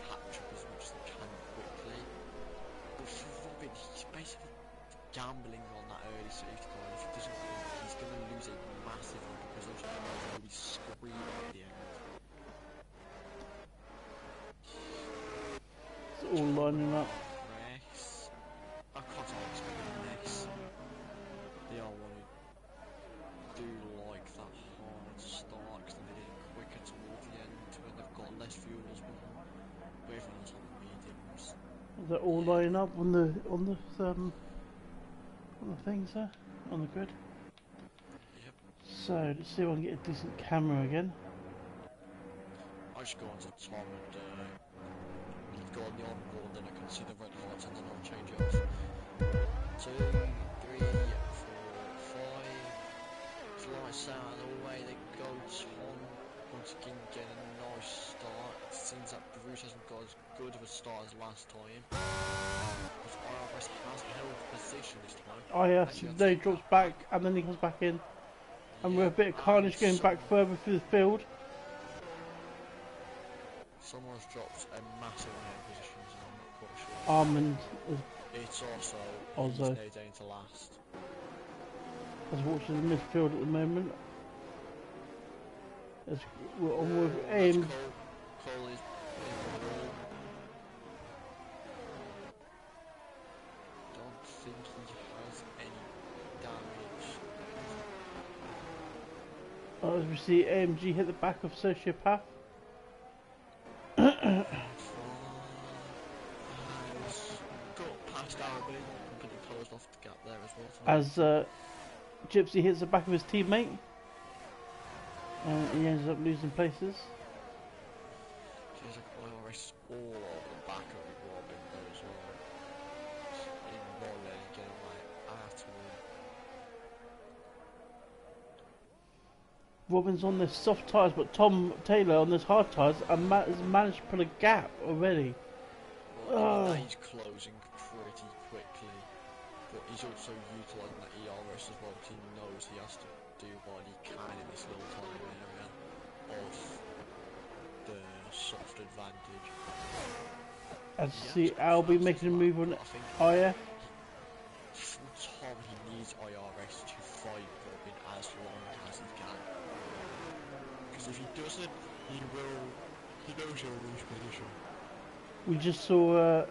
catch up as much as they can quickly. But for Robin, he's basically gambling on that early safety car. If he doesn't win, he's going to lose it massively because those cars will be screaming at the end. It's all lining up. Rex. I can't expect Rex. They are one who do like that hard start because they did it quicker towards the end when they've got less fuel as well. But everyone's on the mediums. They're all lining up on the things there, on the grid. Yep. So let's see if I can get a decent camera again. I just go on to Tom and go on the on-board, then I can see the red lights and then I'll change it off. 2, 3, 4, 5. Lights out of the way they go. Tom once again getting a nice start. It seems that Bruce hasn't got as good of a start as last time. But IRS has held position this time. Oh yes, then he drops back and then he comes back in. And with a bit of carnage going back further through the field. Someone's dropped a massive amount of positions and I'm not quite sure. Armand is It's also Ozzo. he's down to last. watching the midfield at the moment. As we're on with That's aim. Cole is in the wall. Don't think he has any damage. As we see AMG hit the back of Sociopath. Got past Araby, completely closed off the gap there as well. As Gypsy hits the back of his teammate. And he ends up losing places. She's like IRS all over the back of Robin though as well. He won't let it get away at all. Robin's on the soft tyres, but Tom Taylor on those hard tyres and has managed to pull a gap already. Well, he's closing pretty quickly, but he's also utilising that ERS as well because he knows he has to do what he can in this little tiny area of the soft advantage. As you see Albie making a move on IF. For Tom, he needs IRS to fight Robin as long as he can. Because if he doesn't, he knows he'll lose position. We just saw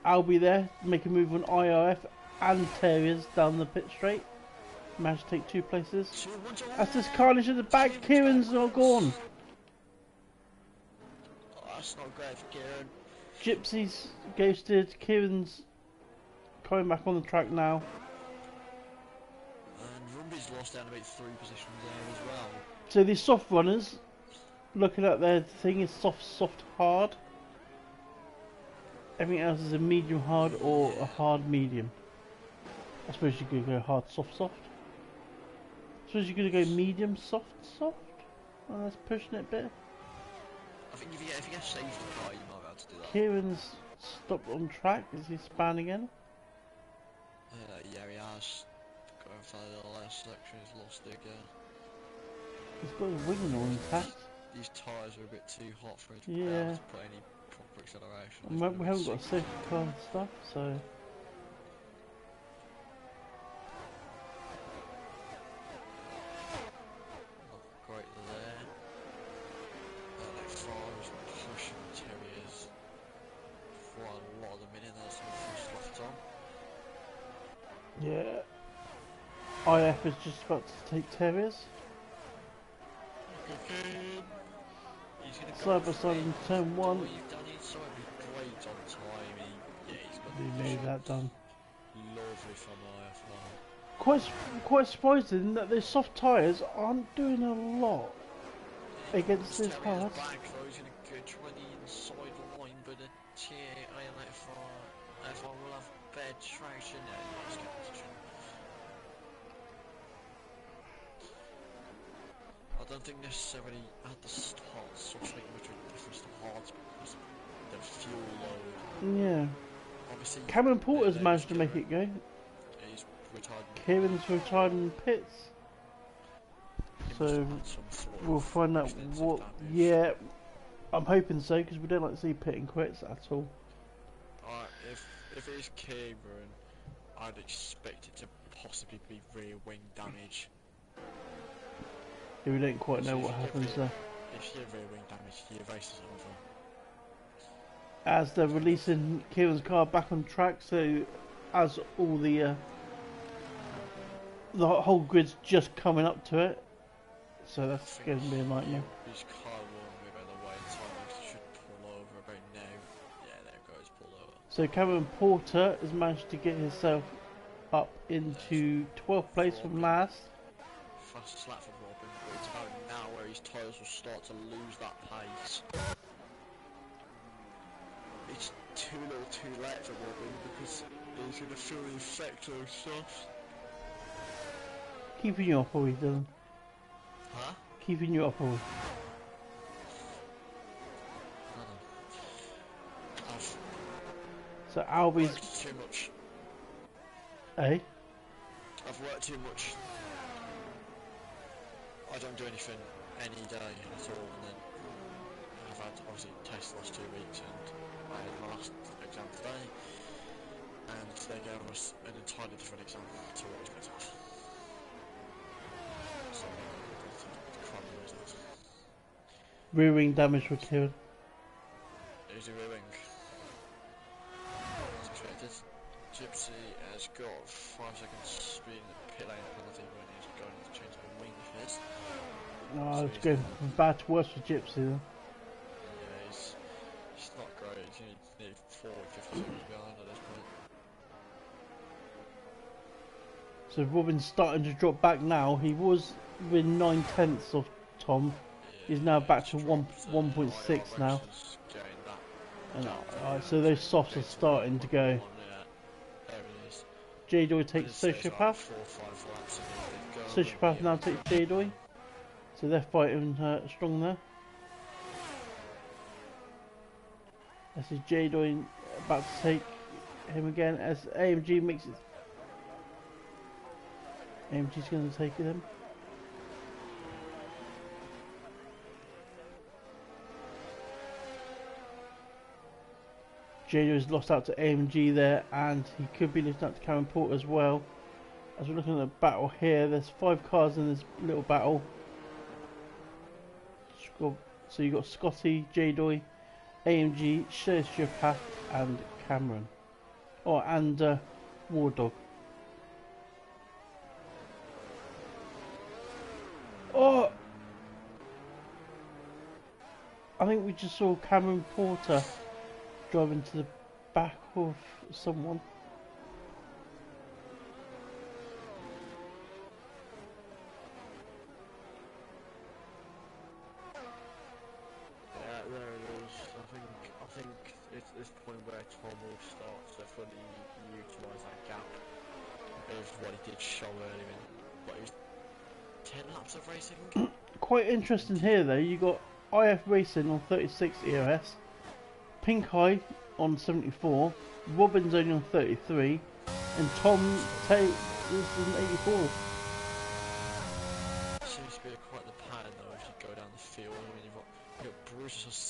Albie there make a move on IRF and Terriers down the pit straight. Managed to take 2 places. As there's carnage at the back, Kieran's not gone. Oh, that's not great for Kieran. Gypsy's ghosted, Kieran's coming back on the track now. And Rumby's lost down about 3 positions there as well. So these soft runners, looking at their thing, is soft, soft, hard. Everything else is a medium hard or a hard medium. I suppose you could go hard, soft, soft. I suppose you could go medium, soft, soft. And that's pushing it a bit. I think if you get safety car, you might be able to do that. Kieran's stopped on track. Is he span again? Yeah, he has. Going for the last section, he's lost it again. He's got his wing all intact. these tyres are a bit too hot for it to be Yeah. able to put any proper acceleration. We haven't got a safety car and stuff, so. Not great there. Like Far's pushing Terriers for a lot of the minute. There's some full left on. Yeah. IF is just about to take Terriers. He's gonna go Side by side in turn 1. He's done it so great on time. He's got He the made shot. that done. Lovely from IF now. Quite surprising that those soft tyres aren't doing a lot against this hard. Back though, he's gonna go 20 inside the line, but the FR will have bad traction. He's got position. I don't think necessarily at the start such like much of a difference to hards because the fuel load. Yeah. Obviously, Cameron Porter's managed to make it go. He's retired. Kieran's retired in pits. So we'll find out what. Yeah, I'm hoping so because we don't like to see pit and quits at all. If it is Kieran, I'd expect it to possibly be rear wing damage. We don't quite know what happens there. If you have rear wing damage, your race is over. As they're releasing Kieran's car back on track, so as all the whole grid's just coming up to it, so that's going to be a nightmare. His car warned me by the way, time should pull over about now. Yeah, there it goes, pull over. So Cameron Porter has managed to get himself up into 12th place from last. Fastest lap for Robin, but it's about now where his tyres will start to lose that pace. It's too little too late for Robin because he's going to feel the effect of stuff. Keeping you up, are we, Dylan? Huh? Keeping you up, are we? So Albie's... worked too much. Eh? I've worked too much. I don't do anything any day at all, and then I've had obviously tests the last 2 weeks, and I had my last exam today, and they gave us an entirely different exam to what was meant to have. So, crummy results. Rear wing damage for Kieran. Who's the rear wing? As expected. Gypsy has got 5 seconds speed in the pit lane penalty when he's going to change the wing of his. Oh, it's going from bad to worse for Gypsy then. Yeah, he's not great. He's nearly 50 seconds behind at this point. So Robin's starting to drop back now. He was within 9/10 of Tom. Yeah, He's now back to 1.6 now. And, so those softs are starting to go. Yeah, there it is. J-Doy takes Sociopath. Sociopath now takes J-Doy. So they're fighting strong there. This is J-Doy about to take him again as AMG makes it. AMG's going to take him. J-Doy's lost out to AMG there, and he could be losing out to Cameron Porter as well. As we're looking at the battle here, there's 5 cars in this little battle. So you've got Scotty, J-Doy, AMG, Sociopath and Cameron. Oh, and War Dog. Oh! I think we just saw Cameron Porter drive into the back of someone. Yeah, there it is. I think it's this point where Tom will start to fully utilise that gap of what he did show earlier in what he was 10 laps of racing. Quite interesting here though, you got IF Racing on 36 EOS, Pink Eye on 74, Robin's only on 33, and Tom Tate is on 84. Seems to be quite the pattern though if you go down the field. I mean, you've got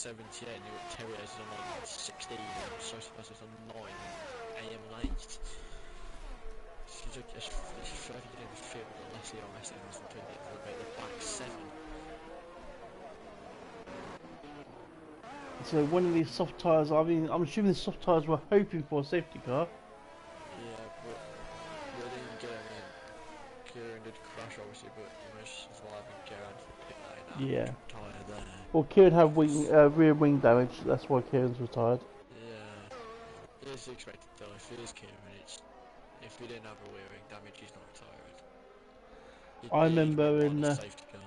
78 and you've got Terry is on like 16 and Sociopath is on 9 and AM on 8. So just further you didn't feel the less ERS it has between the back 7. So one of these soft tyres, I mean, I'm assuming the soft tyres were hoping for a safety car. Yeah, but we didn't get any. Kieran did crash obviously, but you managed to survive and Kieran picked that in Yeah. tyre there. Well, Kieran had rear wing damage, that's why Kieran's retired. Yeah, it's expected though. If it is Kieran, if he didn't have a rear wing damage, he's not retiring. I remember in safety car.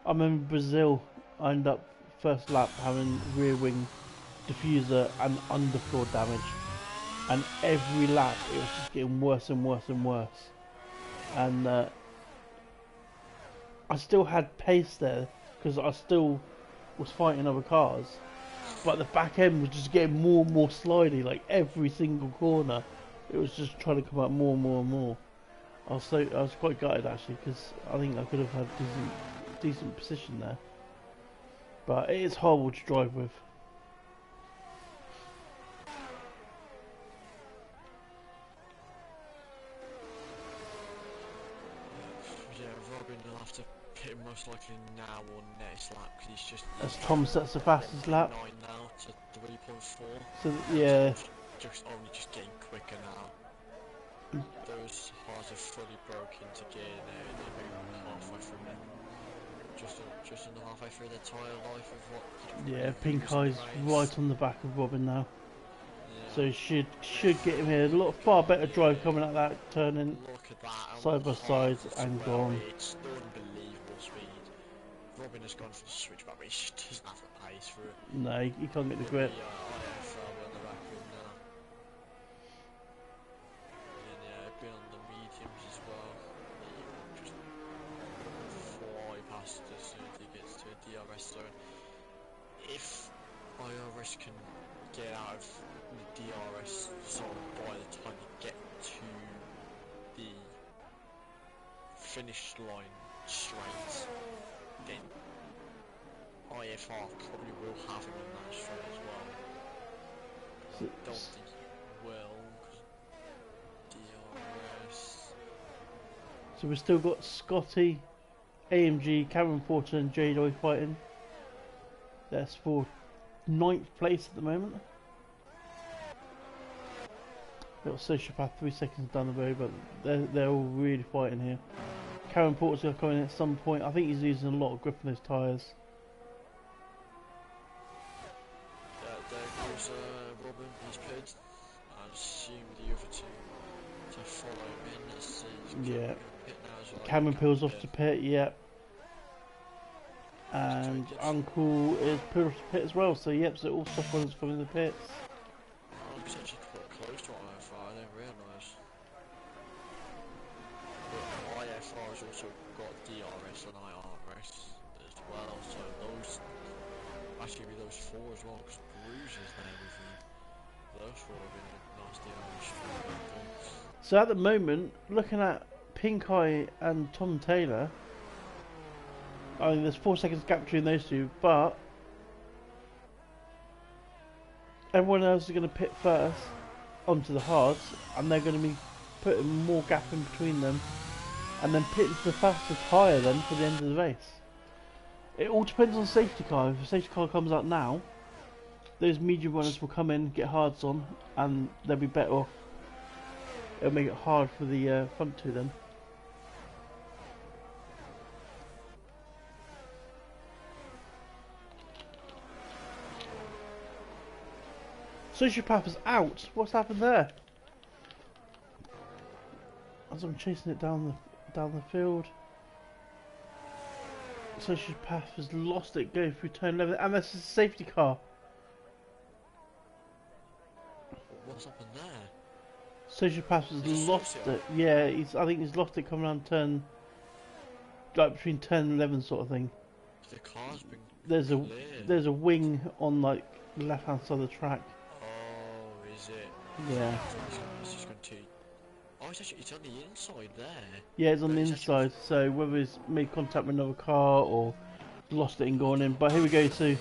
I remember Brazil, I ended up first lap having rear wing diffuser and underfloor damage, and every lap it was just getting worse and worse and worse. And I still had pace there because I still was fighting other cars, but the back end was just getting more and more slidey. Like every single corner, it was just trying to come out more and more and more. I was quite gutted actually because I think I could have had decent position there, but it is horrible to drive with. Yeah, Robin will have to pit most likely now or next lap because he's just. As Tom sets the fastest lap. 9 now to 3.4. So yeah. Just getting quicker now. Those cars are fully broke into gear now. They're moving halfway through them. Just under halfway through their tyre life of what. Yeah, Pink Eye's right on the back of Robin now. Yeah. So should get him here. Far better drive coming out that turning. Look at that. Side by side and gone. It's unbelievable speed. Robin has gone for the switchback, but he just doesn't have the pace for it. No, he can't get the grip. On the back of him now. And yeah, been on the mediums as well. He just fly past as soon as he gets to a DRS zone. If IRS can get out of the DRS zone by the time you get to the finish line straight, then IFR probably will have him in that straight as well. I don't think he will, because DRS. So we've still got Scotty, AMG, Cameron Porter and J-Doy fighting. That's for 9th place at the moment. Little Sociopath 3 seconds down the road, but they're all really fighting here. Cameron Porter's going to come in at some point. I think he's using a lot of grip on those tyres. There goes Robin, he's pitted. I assume the other two to follow him in. Let's see. Yeah. Pit now as well. Cameron peels off to pit, yep. And Uncle is peeled off to pit as well, so yep, so all stuff runners from the pits. I'm potentially quite close to IFR, I didn't realise. But IFR has also got DRS and IRS as well, so those, actually those 4 as well, because Bruce is there with you. Those 4 have been nice DRS. So at the moment, looking at Pink Eye and Tom Taylor, I mean there's 4 seconds gap between those two, but everyone else is going to pit first onto the hards, and they're going to be putting more gap in between them, and then pitting to the fastest tyre then for the end of the race. It all depends on safety car. If the safety car comes out now, those medium runners will come in, get hards on, and they'll be better off. It'll make it hard for the front two then. Sociopath is out. What's happened there? As I'm chasing it down the field, Sociopath has lost it going through turn 11, and this is a safety car. What's happened there? Sociopath has lost it. Yeah, I think he's lost it coming around turn, like between 10 and 11 sort of thing. The car's been there's a wing on like the left hand side of the track. Oh, is it? Yeah. It's just gone too. Oh, it's on the inside there. Yeah, it's on the inside. So whether he's made contact with another car or lost it and gone in. But here we go. So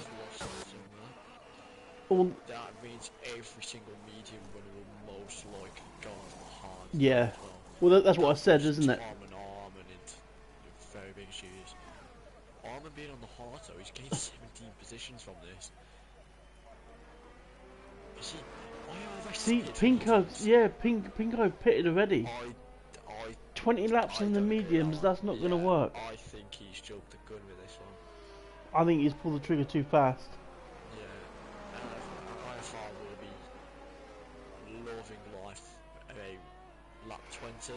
all, that means every single medium runner will most likely go on the hard yeah. as well. Well, that's what I That said, puts isn't it? Tom and Armin into very big shoes. Armin being on the hard though, he's gained 17 positions from this. You see, IRS See, pitted Pinko, mediums. yeah, Pinko pitted already. I 20 laps in the don't agree with that mediums, one. that's not going to work. I think he's jumped the gun with this one. I think he's pulled the trigger too fast. Yeah, and IFR will be loving life at a lap 20. I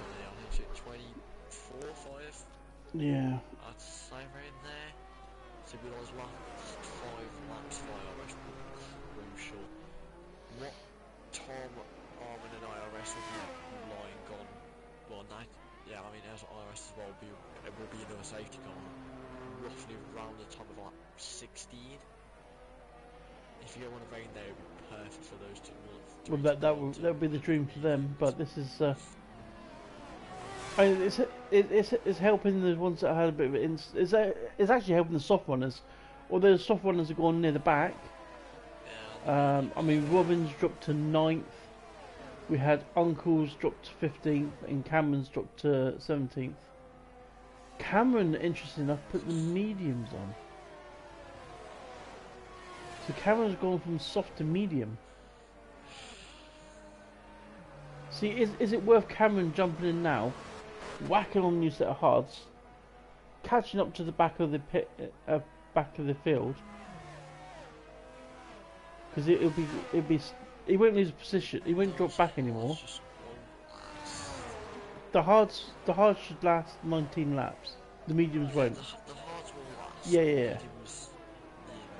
think it's 24, 5. Yeah. I'd say right in there. So we lost last 5 laps for IRS were crucial. What Tom, Armin and IRS will be relying on, well that, yeah, I mean as IRS as well, it will be another safety car, roughly around the time of like 16. If you get one of rain there, it would be perfect for those two. Well, that would be the dream for them, but this is. I mean, it's helping the ones that had a bit of it. It's actually helping the soft runners, although the soft runners are going near the back. Yeah, I mean, Robin's dropped to 9th. We had Uncle's dropped to 15th, and Cameron's dropped to 17th. Cameron, interesting enough, put the mediums on. So Cameron's gone from soft to medium. See, is it worth Cameron jumping in now, whacking on a new set of hards, catching up to the back of the back of the field? Because he won't lose position. He won't drop back anymore. The hards should last 19 laps. The mediums won't. the hards will last. Yeah. Mediums,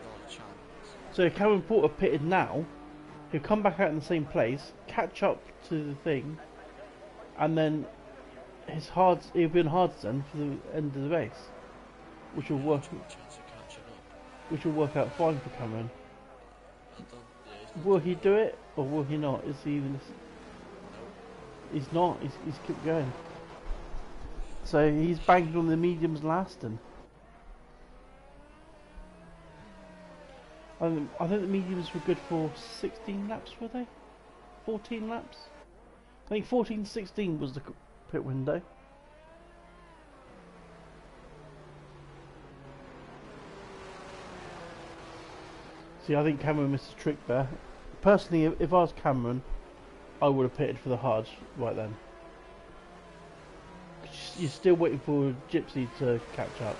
not a chance. So if Cameron Porter pitted now, he'll come back out in the same place, catch up to the thing, and then he'll be on hards then for the end of the race, which will work. Which will work out fine for Cameron. Will he do it or will he not? Is he even? He's not. He's kept going. So he's banking on the mediums lasting. I think the mediums were good for 16 laps, were they? 14 laps? I think 14-16 was the pit window. See, I think Cameron missed a trick there. Personally, if I was Cameron, I would have pitted for the hards right then. You're still waiting for Gypsy to catch up.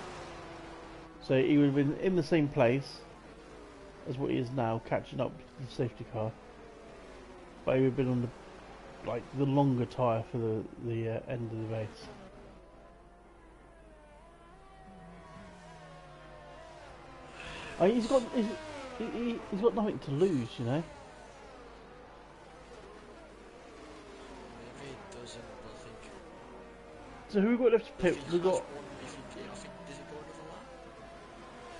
So he would have been in the same place as what he is now, catching up to the safety car. But he would have been on the longer tyre for the end of the race. He's got nothing to lose, you know. Maybe it doesn't, but I think. So who we got left to pit? We got. I think does it go another lap?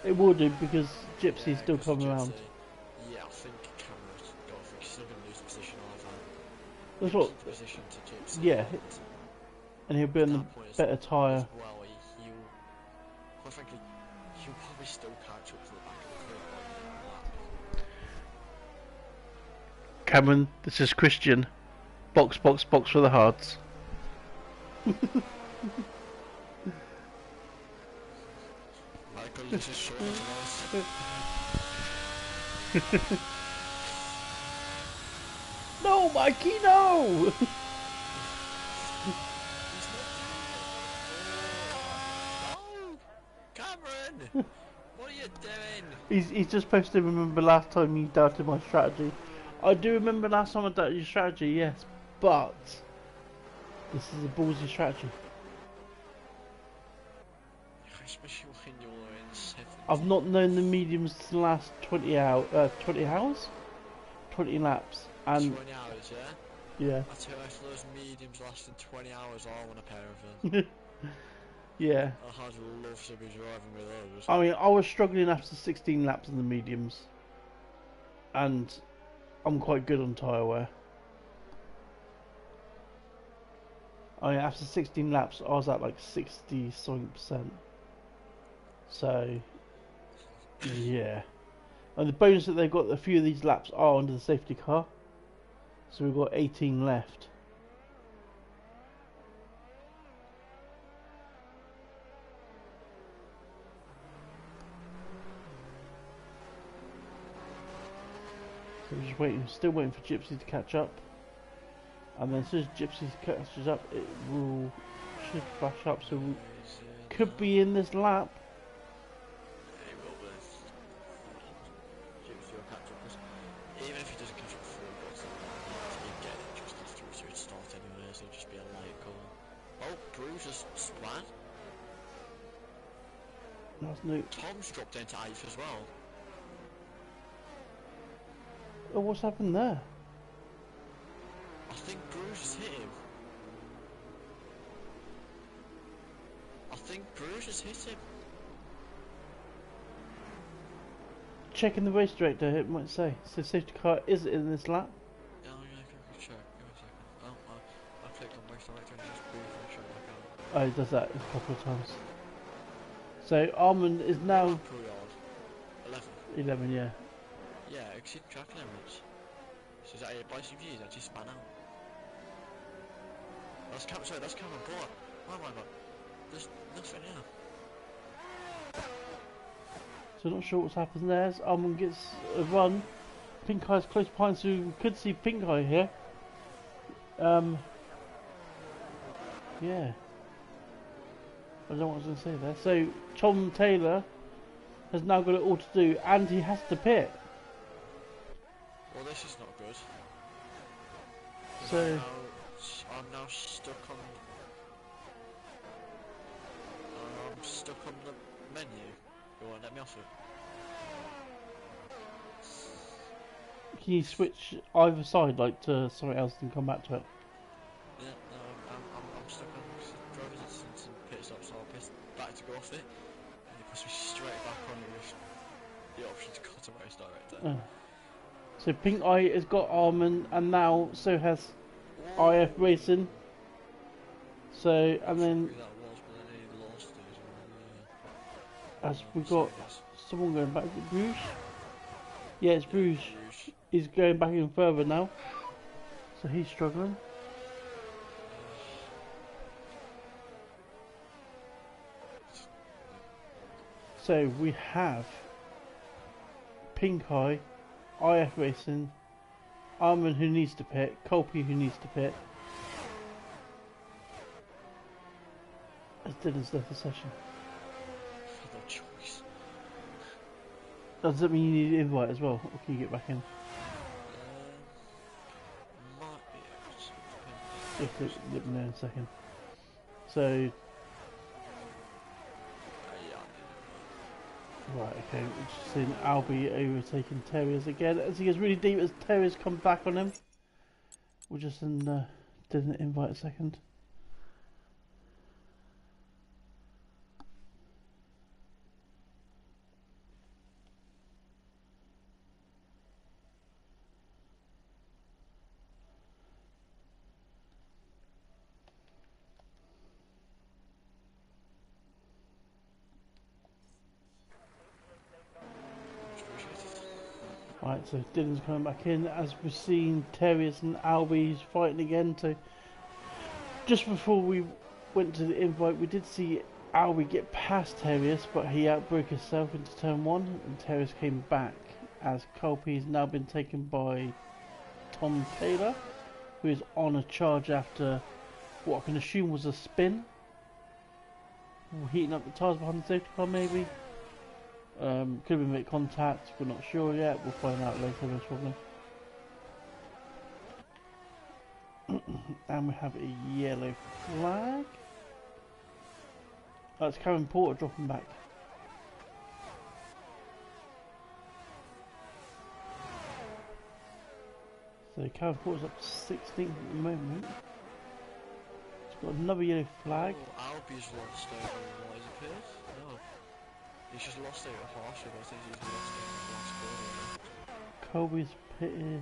It will do because Gypsy's still because coming around. Yeah, I think Cameron's got. I think he's still going to lose position either. That's what. Keep position to Gypsy. Yeah, and he'll be on the better tyre. Well, he'll. Quite frankly, he'll probably still catch up to the back of the curve by the end of the lap. Cameron, this is Christian. Box for the hards. Michael, this is short to No, Mikey, no! No! Cameron! What are you doing? He's just supposed to remember last time you doubted my strategy. I do remember last time I doubted your strategy, yes, but this is a ballsy strategy. Especially when you're in 7th. I've not known the mediums to last 20 hours, 20 hours? 20 laps, and 20 hours, yeah? yeah. I tell you, if those mediums lasting 20 hours, I want a pair of them. Yeah. I'd love to be driving with those. I mean, I was struggling after 16 laps in the mediums, and I'm quite good on tyre wear. I mean, after 16 laps, I was at like 60 something %. So, yeah. And the bonus that they've got, a few of these laps are under the safety car. So we've got 18 left. So we're just waiting, still waiting for Gypsy to catch up. And then as soon as Gypsy catches up, it should flash up. So we could be in this lap. He will be. Gypsy will catch up. 'Cause even if he doesn't catch up before he got to he'd get it just after, so he'd start anyway, so it'd just be a light call. Oh, Bruce just splat. That's no. Tom's dropped into 8th as well. Oh, what's happened there? I think Bruce has hit him. I think Bruce has hit him. Checking the race director, it might say. So safety car is in this lap. Yeah, go check. Give me a second. Oh, I clicked on race director and just briefly check back out. Oh, he does that a couple of times. So Armand is now 11. 11, yeah. Yeah, exceed track limits. So is that a bicycle G's that just span out? That's Cameron Porter. Oh my god. There's nothing here. So not sure what's happened there. As Armand gets a run. Pink Eye's close behind, so we could see Pink Eye here. Yeah. I don't know what I was going to say there. So Tom Taylor has now got it all to do, and he has to pit. Well, this is not good. So I'm now stuck on. I'm stuck on the menu. You won't let me off it. can you switch either side, like to something else, and come back to it? Yeah, no, I'm stuck on driver's assistance and pit stop, so I'll piss back to go off it, and it puts me straight back on with the option to go to race director. So Pink Eye has got Armand, and now so has IF Racing. So, and then as we got someone going back, Bruges? Yeah, it's Bruges. He's going back in further now, so he's struggling. So we have Pink Eye, IF Racing, Armand who needs to pit, Colby who needs to pit. As Dylan's left the session. No choice. Does that mean you need an invite as well, or can you get back in? Might be able to. If let me know in a second. So right, okay, we're just seeing Albie overtaking Terriers again. As he gets really deep, as Terriers come back on him. We'll just didn't invite a second. Right, so Dylan's coming back in. As we've seen, Terriers and Albies fighting again. So just before we went to the invite, we did see Albie get past Terriers, but he outbroke himself into turn 1, and Terriers came back. As Colby has now been taken by Tom Taylor, who is on a charge after what I can assume was a spin. Heating up the tyres behind the safety car, maybe. Could have been made contact, we're not sure yet, we'll find out later, no problem. And we have a yellow flag. That's Karen Porter dropping back. So Karen Porter's up to 16th at the moment. He's got another yellow flag. Oh, Albie's lost over what is it, Pierce? No. He's just lost it at Harshwood, I think he's lost it in the last quarter. Colby's pitted.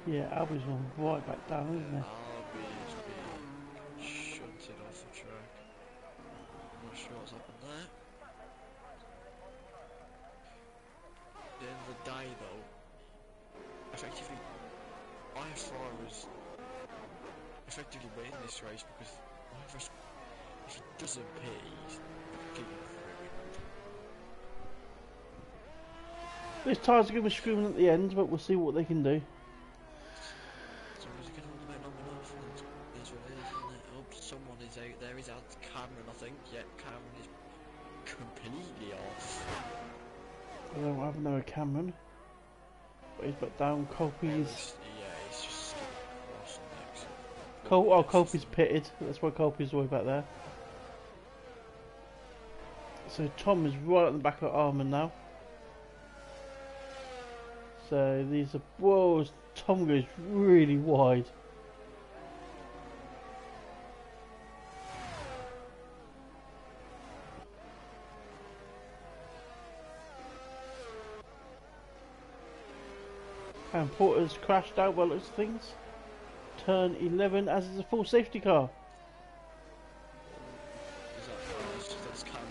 Yeah, Albie's gone right back down, isn't he? Albie's been shunted off the track. I'm not sure what's happened there. die though, effectively, IFR was effectively winning this race because if he doesn't pit, he's completely ruined. These tyres are going to be screaming at the end, but we'll see what they can do. So is it going to hold a bit long enough? And that's what it is, isn't it? Oh, someone is out there. He's out Cameron, I think. Yeah, Cameron is completely off. I don't have no Cameron. But he's back down. Colby's. Yeah, he's just skipping across next. Colby's pitted. That's why Colby's way back there. So Tom is right at the back of Armin now. So these are. Whoa, Tom goes really wide. And Porter's crashed out by looks of things. Turn 11 as is a full safety car. That's Cameron.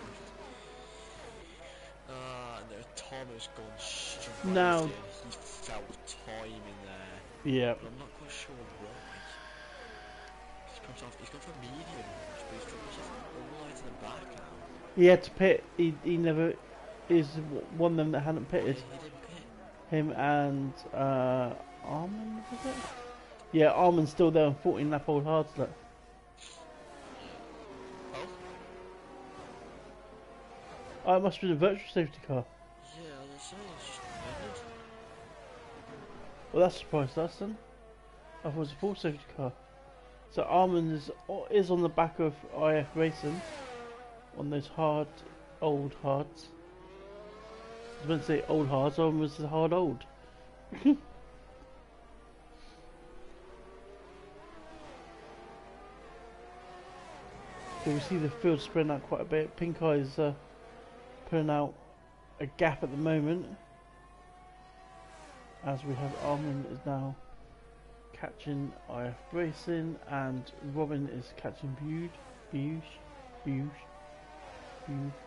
And there Tom has gone straight Now, in. He felt time in there. yeah. But I'm not quite sure why. He's gone for medium, but he's dropped himself all the way to the back now. He had to pit. He never is one of them that hadn't pitted. He didn't pit. Him and Armin, was it? Yeah, Armin's still there on 14 lap old hard slip. Oh, it must be the virtual safety car. Yeah, I was saying it's just weird. Well, that surprised us then. I thought it was a full safety car. So Armin is on the back of IF Racing on those old hards. I was meant to say old hards, Armin was the hard old. So we see the field spreading out quite a bit. Pink Eye is putting out a gap at the moment, as we have Armin is now catching IF Racing and Robin is catching Buge.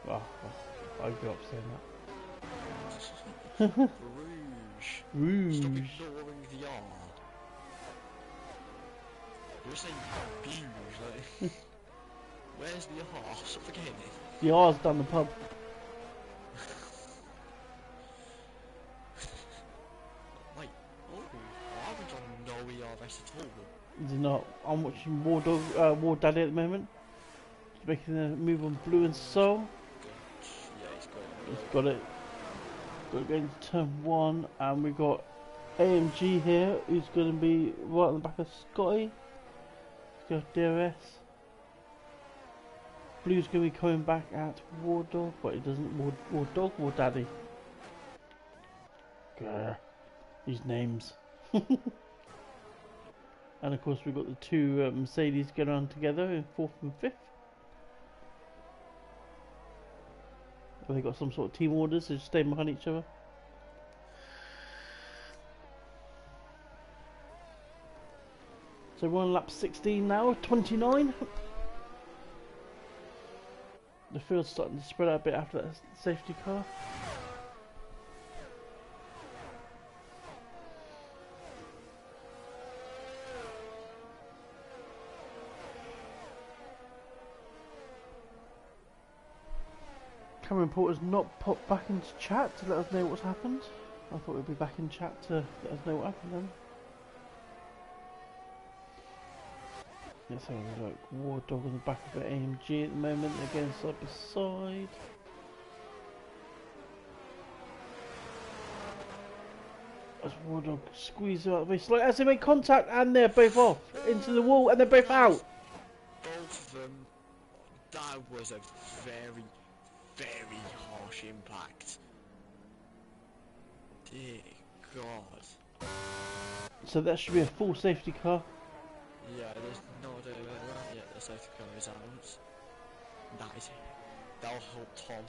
Oh, I grew up saying that. Rouge. Stop Rouge. ignoring the R. You're saying Buge, like... Where's the R? Stop forgetting it. The R's down the pub. Wait, I haven't done no ERS at all. Is it not? I'm watching War Daddy at the moment. He's making a move on Blue and Soul. Yeah, he's got it. He's got it. Got to go into turn 1, and we've got AMG here, who's going to be right on the back of Scotty. He's got DRS. Blue's going to be coming back at War Dog, but he doesn't. War Daddy. Grr. These names. And of course we've got the two Mercedes going on together in 4th and 5th. Have they got some sort of team orders to stay behind each other? So we're on lap 16 now, 29. The field's starting to spread out a bit after that safety car. Cameron Porter's not popped back into chat to let us know what's happened. I thought we'd be back in chat to let us know what happened then. Let's have a look. War Dog on the back of the AMG at the moment. They're going side by side. As War Dog squeezes out the way slowly as they make contact, and they're both off into the wall, and they're both out. Both of them. That was a very, very harsh impact. Dear God. So that should be a full safety car. Yeah, there's no doubt about that. Yeah, the safety car is out. That is it. That'll help Tom.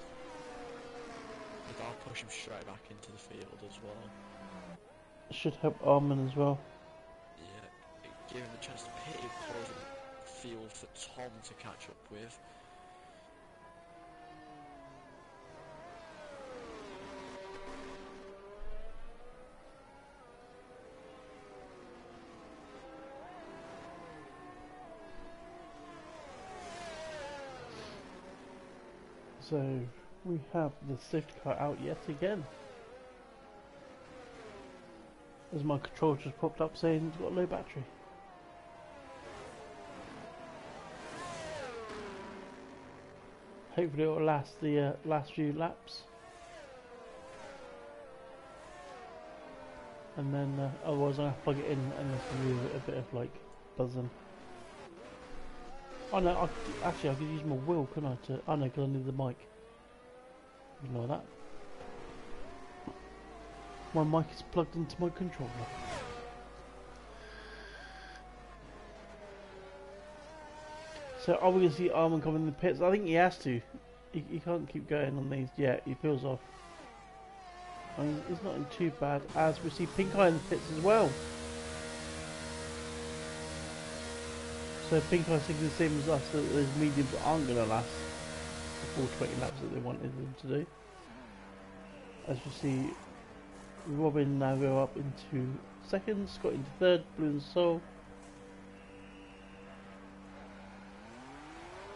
But that'll push him straight back into the field as well. Should help Armin as well. Yeah, give him the chance to pit it, close the field for Tom to catch up with. So we have the safety car out yet again. As my controller just popped up saying it's got a low battery. Hopefully it will last the last few laps. And then otherwise I'll have to plug it in and there's going to be a bit of like buzzing. Oh no, actually I could use my wheel, couldn't I? Oh no, because I need the mic. Ignore that. My mic is plugged into my controller. So are we going to see Armin come in the pits? I think he has to. He can't keep going on these yet. He peels off. I mean, it's not in too bad as we see Pink Eye in the pits as well. So Pink Eye's thinking the same as us, that those mediums aren't going to last the full 20 laps that they wanted them to do. As you see, Robin now go up into second, Scott into third, Blue and Soul.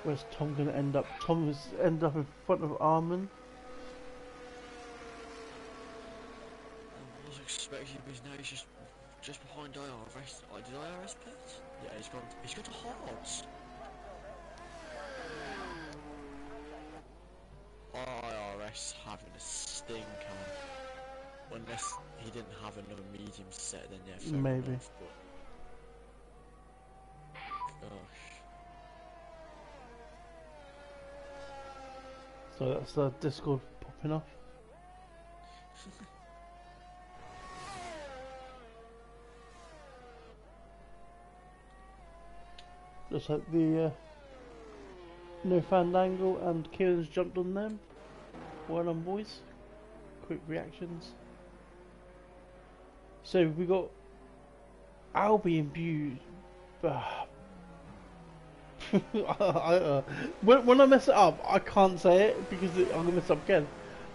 Where's Tom going to end up? Tom is end up in front of Armin. I was expecting because now he's just behind IRS. Oh, did IRS pit? Yeah, he's gone to Hearts. IRS having a stinker. Unless he didn't have another medium set, then yeah, fair maybe. enough, but gosh. So that's the Discord popping off. Looks like the No Fandangle and Kieran's jumped on them. Well done, boys. Quick reactions. So we got Albie imbued. When I mess it up, I can't say it because I'm gonna mess it up again.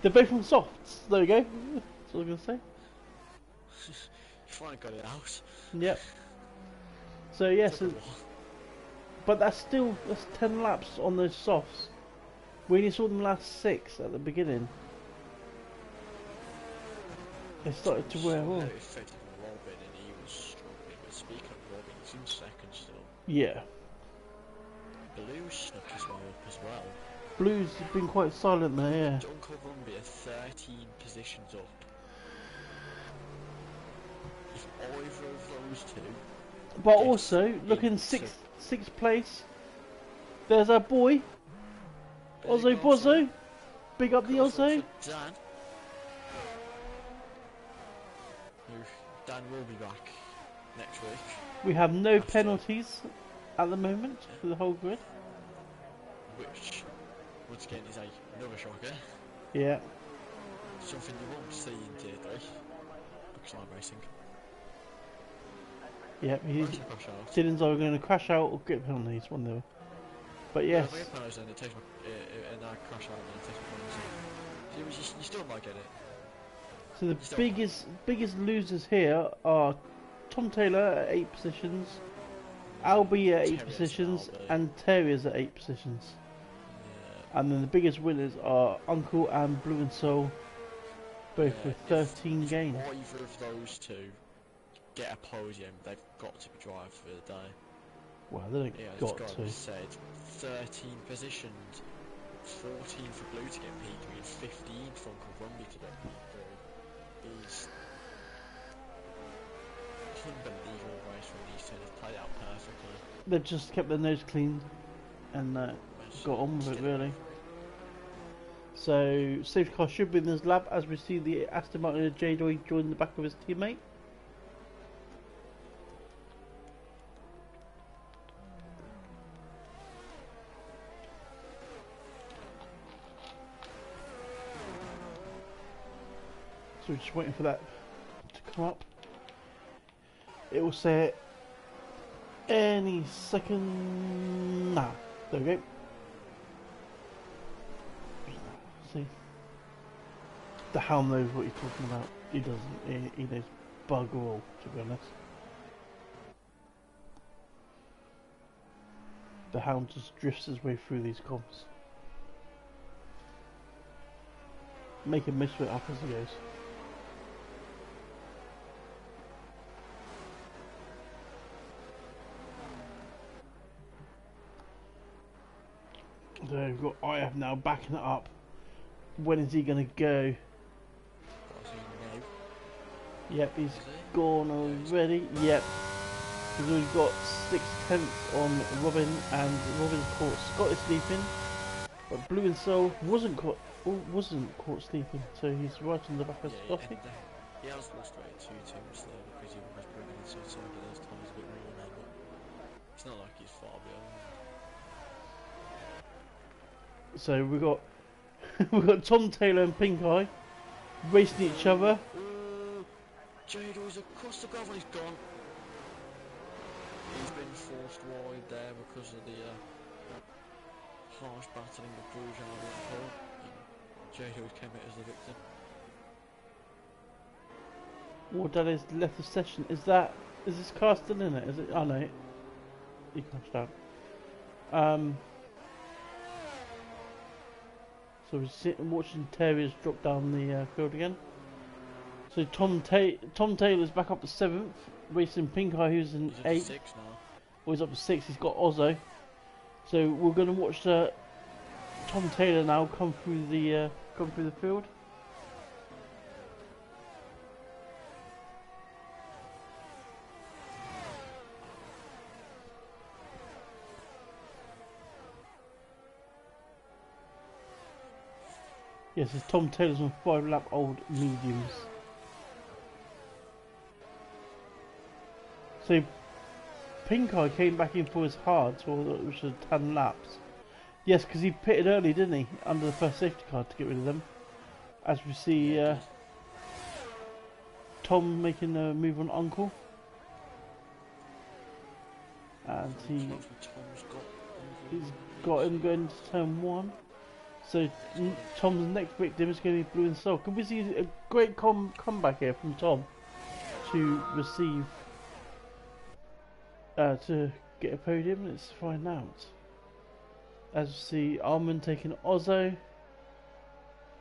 They're both from softs. There we go. That's what I'm gonna say. Finally got it out. Yep. So yes, but that's 10 laps on those softs. We only saw them last 6 at the beginning. They started to wear off. Affected Robin and he was struggling. But speaking of Robin, he's in second still. Yeah. Blue snuck his way up as well. Blue's been quite silent there, yeah. Uncle Rumbia 13 positions up. If either of those two. But also, look in sixth place. There's our boy, Ozzo Bozzo. Big up the Ozzo. Dan. Dan will be back next week. We have no penalties at the moment for the whole grid. Which, once again, is another shocker. Yeah. Something you won't see in Tier 3. CDR Racing. Yeah, Dylan's either going to crash out or get penalties, one of them. But yes. If I get penalties and it takes and I crash out and it takes my penalties. You still might get it. So the biggest losers here are Tom Taylor at 8 positions, Albie at 8 positions, and Terriers at 8 positions. Yeah. And then the biggest winners are Uncle and Blue and Soul, both with 13 gains. If either of those two get a podium, they've got to be driving for the day. Well, they don't got to. Said 13 positions, 14 for Blue to get P3 and 15 for Uncle Rumby to get P3. Is unbelievable race from these two. They've played out perfectly. They've just kept their nose clean and got on with it really. So safety car should be in this lap as we see the Aston Martin J-Joy join the back of his teammate. So we're just waiting for that to come up. It will say it any second. Nah, there we go. See, the Helm knows what he's talking about. He doesn't. He knows bugger all, to be honest. The Hound just drifts his way through these comps. making most of it up as he goes. So we've got IF now backing it up. When is he going to go? Yep, he's gone already. Yep. He's already got 6/10 on Robin, and Robin's caught Scotty sleeping. But Blue and Soul wasn't caught sleeping, so he's right on the back of Scotty. He has lost weight 2 teams though, because he was bringing in so but this time he's a bit more now, but it's not like he's far beyond. So we got we've got Tom Taylor and Pink Eye racing each other. Jado's across the gravel, he's gone. He's been forced wide there because of the harsh battling of Bruges out of the pole. Jado came out as the victim. Well, that is left of session. Is this car still in it? Is it? Oh no, he crashed out. So we're sitting watching Terriers drop down the field again. So Tom Taylor's back up to 7th, racing Pink Eye, who's in 8th. He's up to 6 now. Well, he's up to 6. He's got Ozzo. So we're going to watch Tom Taylor now come through the field. Yes, it's Tom Taylor's on 5-lap old mediums. So Pink Eye came back in for his hards, which was 10 laps. Yes, because he pitted early, didn't he? Under the first safety car to get rid of them. As we see Tom making a move on Uncle. And he's got him going to turn 1. So Tom's next victim is going to be Blue and Soul. Can we see a great comeback here from Tom to receive to get a podium? Let's find out. As we see Armand taking Ozzo,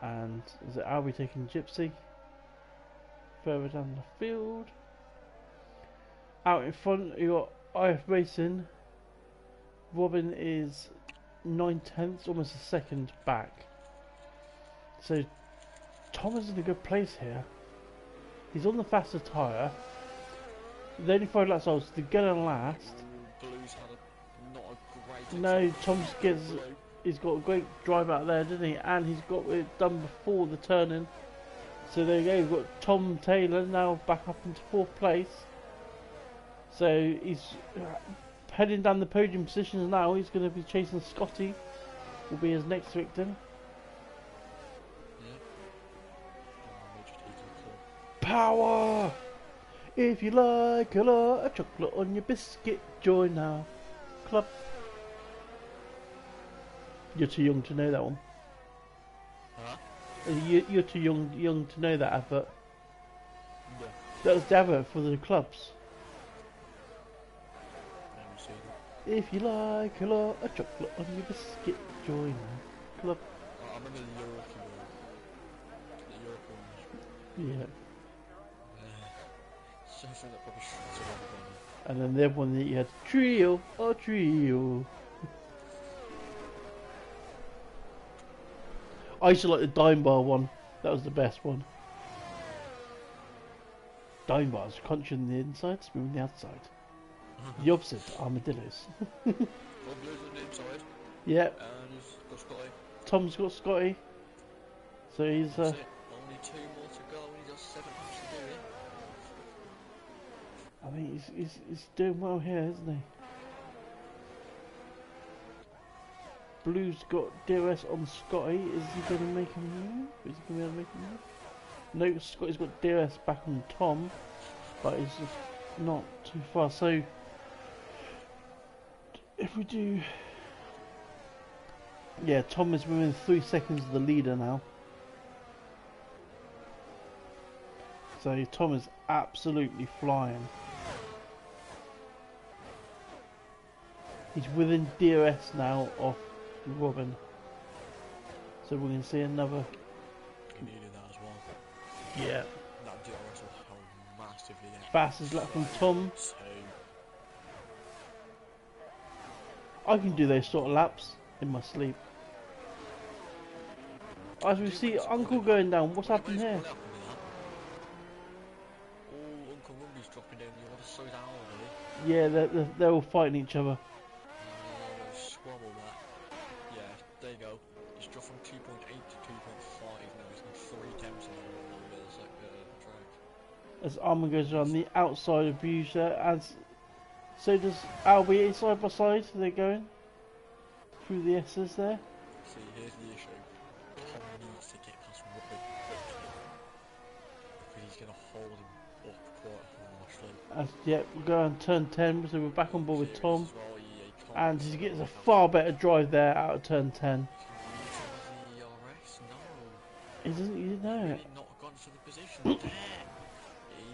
and is it Albie taking Gypsy? Further down the field, out in front you got IF Racing. Robin is 9/10, almost a second back. So Tom is in a good place here. He's on the faster tyre. The only 5 laps old, so they're gonna last. Blue's had not a great. No, he's got a great drive out there, didn't he? And he's got it done before the turn-in. So there you go. We've got Tom Taylor now back up into 4th place. So he's heading down the podium positions now. He's going to be chasing Scotty. Will be his next victim. Power! If you like a lot of chocolate on your biscuit, join our club. You're too young to know that one. Huh? You're too young to know that advert. Yeah. That was the advert for the clubs. If you like a lot of chocolate on your biscuit, join our club. I remember the European. Yeah. Something that probably shouldn't have everybody. And then the other one that you had trio. I used to like the Dime Bar one. That was the best one. Dime bars, crunchy on the inside, smooth on the outside. The opposite, armadillos. Blue's on the inside. Yep. And he's got Scotty. Tom's got Scotty. So he's That's it. Only 2 more to go and he does 7 laps to do it. I think he's doing well here, isn't he? Blue's got DRS on Scotty. Is he going to make a move? Is he going to be able to make a move? No, Scotty's got DRS back on Tom, but he's just not too far. So if we do, yeah, Tom is within 3 seconds of the leader now. So Tom is absolutely flying. He's within DRS now of Robin. So we're going to see another fucking needed that as well. Yeah. That DRS will help massively. Fastest lap from Tom. So, I can do those sort of laps in my sleep. As we see Uncle going down, what's happened here? Oh, Uncle Ruby's dropping down. You want to slow down a bit? Yeah, they're all fighting each other. Squabble that. Yeah, there you go. He's dropped from 2.8 to 2.5 now. He's got 3 attempts on the other side of the track. As Armin goes around the outside of Bruges there, as so does Albie side by side. They're going through the S's there. See, here's the issue. Tom needs to get past Ruby because he's going to hold him up quite harshly. As we go on turn 10, so we're back on board with Tom, and he gets a far better drive there out of turn 10. He doesn't, you know it. Not gone for the position there. He's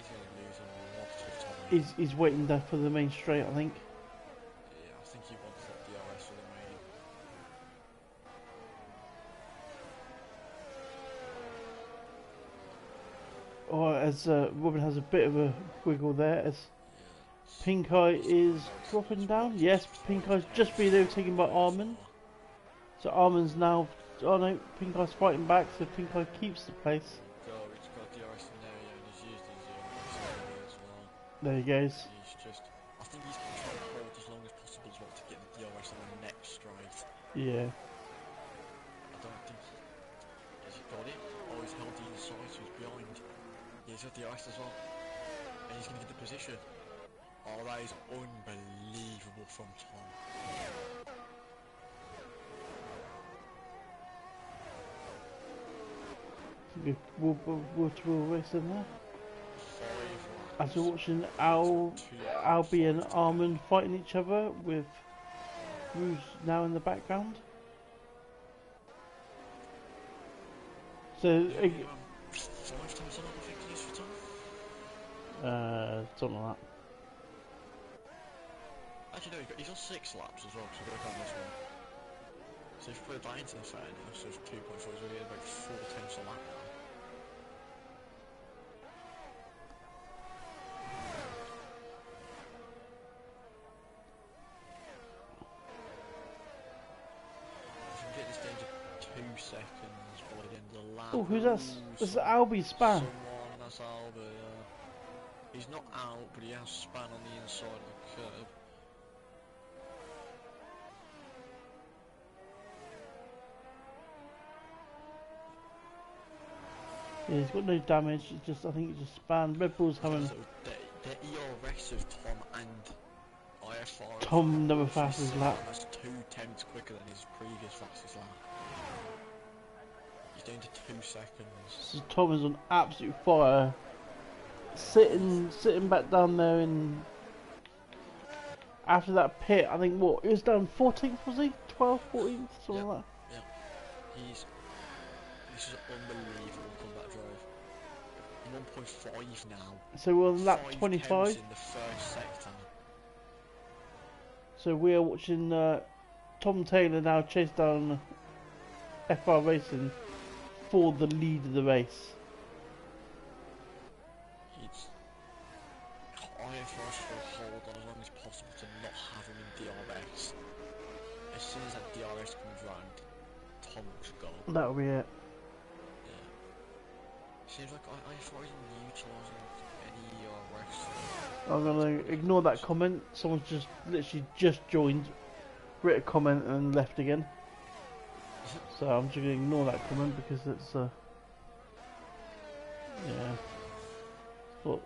going to lose a lot of time. He's waiting there for the main straight, I think. Yeah, I think he wants that DRS for the main. Or as Robin has a bit of a wiggle there, as Pink Eye is dropping down. Yes, Pink Eye's just been overtaken by Armin. So Armin's now, oh no, Pink Eye's fighting back, so Pink Eye keeps the place. He's got DRS in there, yeah, and he's used his as well. There he goes. He's just, I think he's going to try and hold as long as possible as well to get the DRS on the next straight. Yeah. I don't think has he got it? Oh, he's held the inside, so he's behind. Yeah, he's got DRS as well. And he's going to get the position. Oh, that is unbelievable from Tom. Good water race in there. As we're watching Albie and Armin fighting each other with Rouge now in the background. So, 5 times a lot of victories for Tom? something like that. Actually, no, he's on 6 laps as well, so we've got to count this one. So if you put that into the fair now, so it's 2.4, so we're getting about 4 tenths a lap now. If we can get this down to 2 seconds by the end of the lap. Oh, who's that? That's Albie's span. Someone, that's Albie, he's not out, but he has span on the inside of the curb. Yeah, he's got no damage. It's just, I think he just spanned. Red Bull's having. So the ERS of Tom and IFR. Tom never fastest lap. That's 2 tenths quicker than his previous fastest lap. He's down to 2 seconds. So Tom is on absolute fire. Sitting back down there in. After that pit, I think what? He was down 14th, was he? 12th, 14th, something like that. Yeah. This is unbelievable comeback drive. 1.5 now. So we're on lap 5 25. tenths in the first sector. So we are watching Tom Taylor now chase down FR Racing for the lead of the race. It's IFR's for a hold on as long as possible to not have him in DRS. As soon as that DRS comes round, Tom will go. That'll be it. Seems like IFR isn't utilising any DRS. I'm gonna ignore that comment. Someone's just literally just joined, wrote a comment and left again. So I'm just gonna ignore that comment because it's yeah. Well,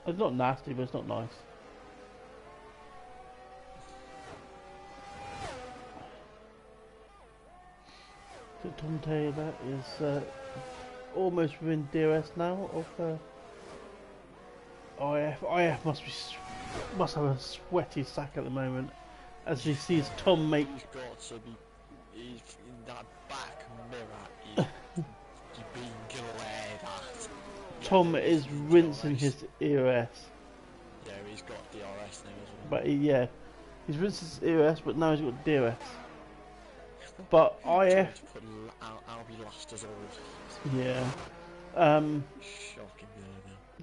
it's not nasty, but it's not nice. So Tom Taylor is almost within DRS now of IF. IF must have a sweaty sack at the moment as he sees Tom make. He's got to be. He's in that back mirror. He's being glared at. Tom is rinsing his ERS. Yeah, he's got DRS now as well. But yeah, he's rinsed his ERS, but now he's got DRS. But Trying IF, to put Albie last as always. yeah. Shocking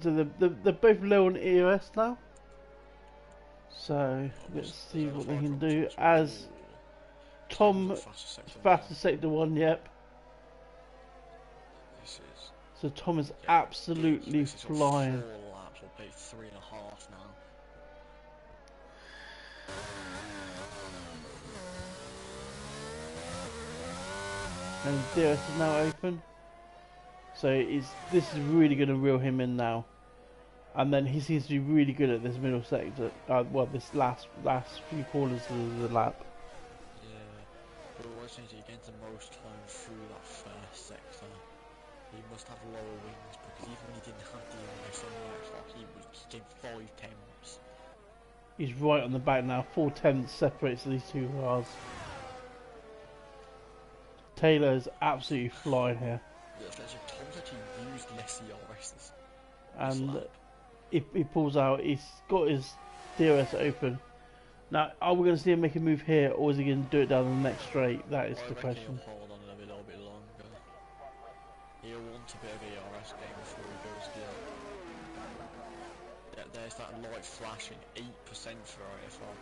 behaviour. So they're both low on EOS now. So let's There's see over what they 5 can from do. Twitch. As Ooh. Tom's Tom, the fastest sector fastest sector 1, yep. This is So Tom is yeah, absolutely ridiculous. It's on flying. 4 laps, or maybe 3.5 now. And DRS is now open. So this is really going to reel him in now. And then he seems to be really good at this middle sector. Well, this last few corners of the lap. Yeah, but what seems to gain the most time through that first sector. He must have lower wings because even when he didn't have DRS on the Xbox, he gained 5 temps. He's right on the back now. 4/10 separates these two cars. Taylor is absolutely flying here. Yes, Tom's actually used less DRS this And lap. he pulls out. He's got his DRS open. Now, are we going to see him make a move here, or is he going to do it down the next straight? That is I the reckon question. he'll hold on a little bit longer. He'll want a bit of ERS game before he goes the there's that light flashing, 8% for IFR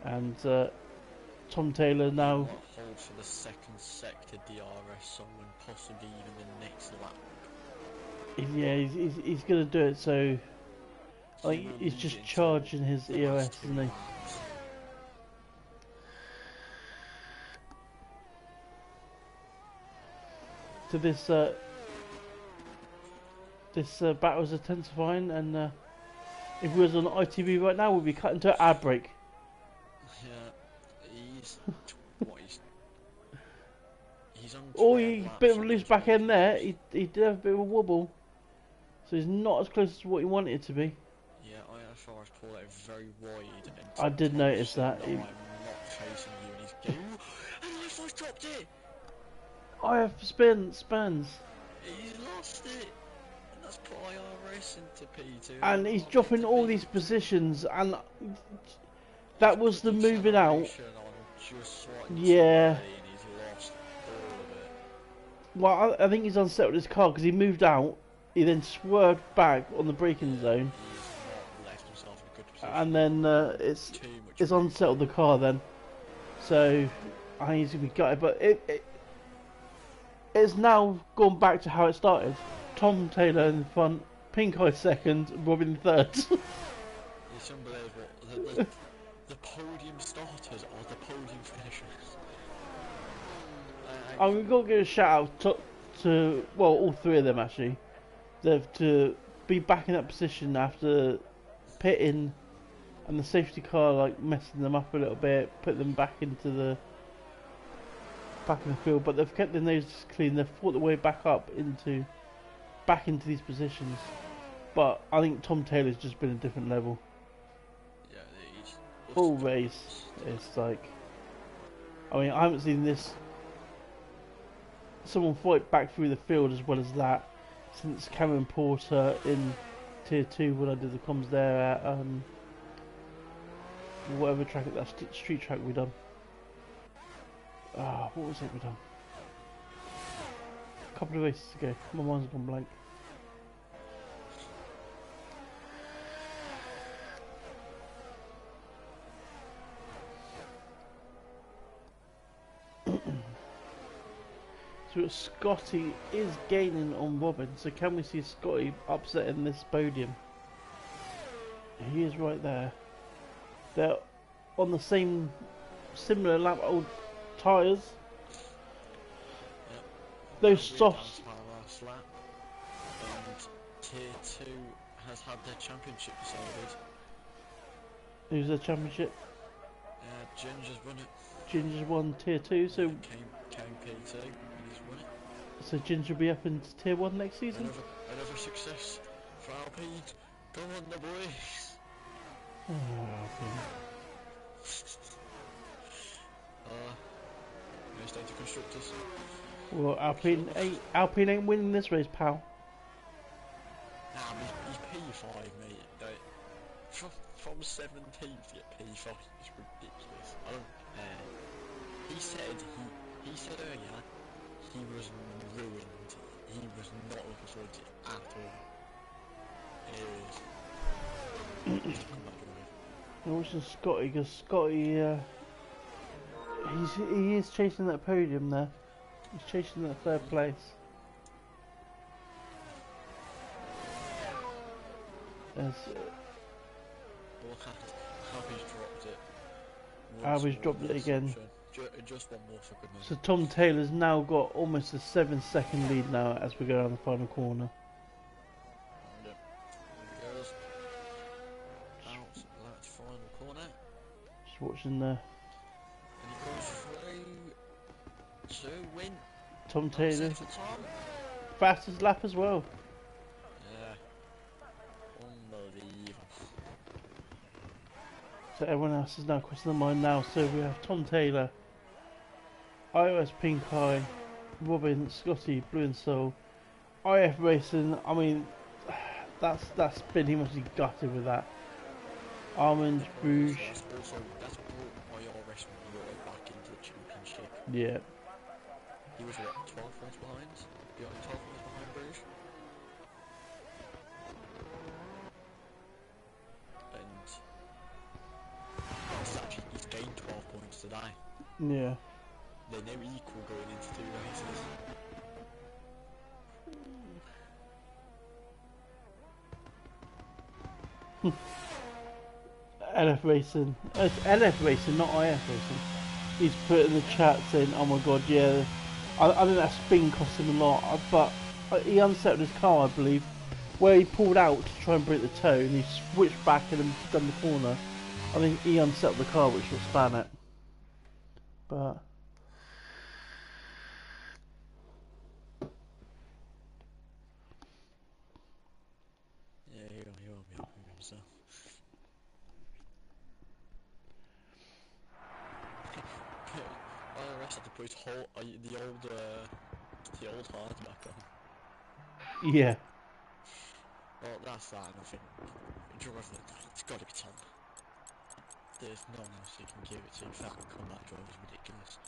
10 now. And Tom Taylor now. He might hold for the second sector DRS zone and possibly even the next lap. Yeah, he's going to do it. So I think he's just charging his EOS, isn't he? So this battle is intensifying, and if we was on ITV right now, we'd be cutting to an ad break. Yeah, he's on 12 Oh, he laps bit of a on loose the back end there. 20. He did have a bit of a wobble, so he's not as close to what he wanted it to be. Yeah, IFR has pulled out very wide. And I did Tom notice said, that. "No, I'm not chasing you," and he's going, and IFR's dropped it. IF spins, He's lost it, and that's put IRS into P2. and he's dropping all these positions, and that was the moving out. Yeah. And he's lost all of it. Well, I think he's unsettled his car because he moved out. He then swerved back on the braking zone, He's not left himself in a good position. and then it's unsettled the car then. So I think he's gonna be gutted, but it's now gone back to how it started. Tom Taylor in front, Pink Eye second, Robin third. It's unbelievable. The podium starters are the podium finishers. We've got to give a shout out to well, all three of them actually. They've to be back in that position after pitting and the safety car like messing them up a little bit, put them back in the field, but they've kept their noses clean. They've fought their way back into these positions. But I think Tom Taylor's just been a different level. Yeah, All race, it's like, I mean, I haven't seen someone fight back through the field as well as that since Cameron Porter in Tier 2 when I did the comms there at whatever track, that street track we done. What was it we done? A couple of races ago, my mind's gone blank. So Scotty is gaining on Robin, so can we see Scotty upsetting this podium? He is right there. They're on the similar lap old tyres. Yep. Those softs. Last lap. And Tier 2 has had their championship decided. Who's the championship? Ginger's won it. Ginger's won Tier 2, so Came P2 and he's won it. so Ginger will be up into Tier 1 next season? Another success for Alpine. Come on the boys. Oh, Alpine. No state of constructors. Well, Alpine ain't winning this race, pal. Nah, he's P5, mate. From 17th to get P5 is ridiculous. I don't care. he said earlier he was ruined. He was not looking forward to it at all. He's come back driving. I'm watching Scotty because Scotty, he is chasing that podium there. He's chasing that third place. As Look at how he's dropped it. how he's dropped it again. Just one more for goodness. So Tom Taylor's now got almost a 7-second lead now as we go down the final corner. Yep. There he goes. Out that final corner. Just watching the And he goes through to win. Tom Taylor For Tom. fastest lap as well. Yeah. Unbelievable. So everyone else is now crossing the line now. So we have Tom Taylor, iOS Pink Eye, Robin, Scotty, Blue and Soul, IF Racing. I mean, that's been he must be gutted with that. Almond, Bruges. That's brought IRS right back into the championship. Yeah. He was what, 12 points behind? 12 points behind Bruges. And he's gained 12 points today. Yeah. They're now equal going into 2 races. LF Racing. It's LF Racing, not IF Racing. He's put in the chat saying, "Oh my god, yeah, I think that spin cost him a lot, but he unsettled his car, I believe, where he pulled out to try and break the toe, and he switched back and then done the corner. I think he unsettled the car, which will span it. But Yeah, he won't be happy with himself. IRS had to put his whole, the old hard back on. yeah, Well, that's that, and I think it's got to be Tom. There's no one else you can give it to. That comeback drive is ridiculous.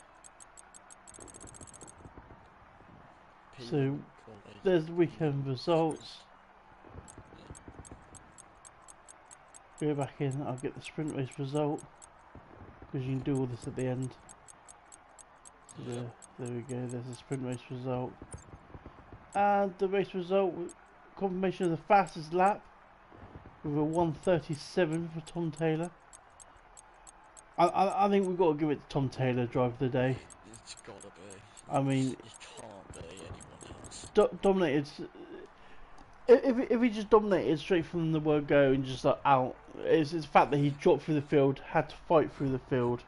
so Quality. there's the weekend results. Go back in, I'll get the sprint race result, because you can do all this at the end. So there we go, there's the sprint race result. And the race result, confirmation of the fastest lap, with a 1:37 for Tom Taylor. I think we've got to give it to Tom Taylor, driver of the day. It's got to be. I mean, it can't be anyone else. Dominated. If he just dominated straight from the word go and just like out, it's the fact that he dropped through the field, had to fight through the field.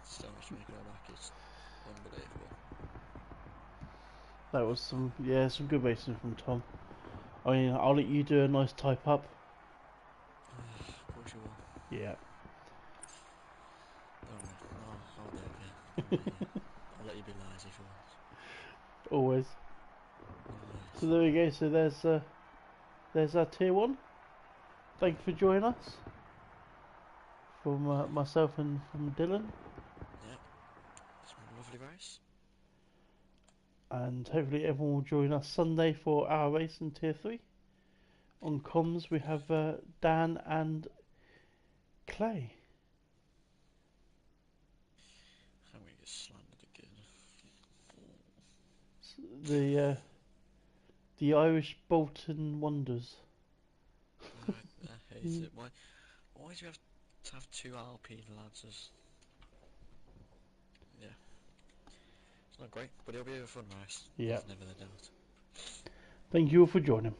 So much to go back, it's unbelievable. That was some good racing from Tom. I mean, I'll let you do a nice type up. Of course you will. Yeah. I'll do it. I'll let you be lazy for once. Always. So there we go. So there's our tier 1. Thank you for joining us. From myself and from Dylan. Yep. It's been a lovely race. And hopefully everyone will join us Sunday for our race in tier 3. On comms we have Dan and Clay. I'm going to get slandered again. The Irish Bolton Wonders. I hate it. Why do you have to have 2 Alpine lads as... Yeah. It's not great, but it'll be a fun race. Yeah. There's never the doubt. Thank you all for joining.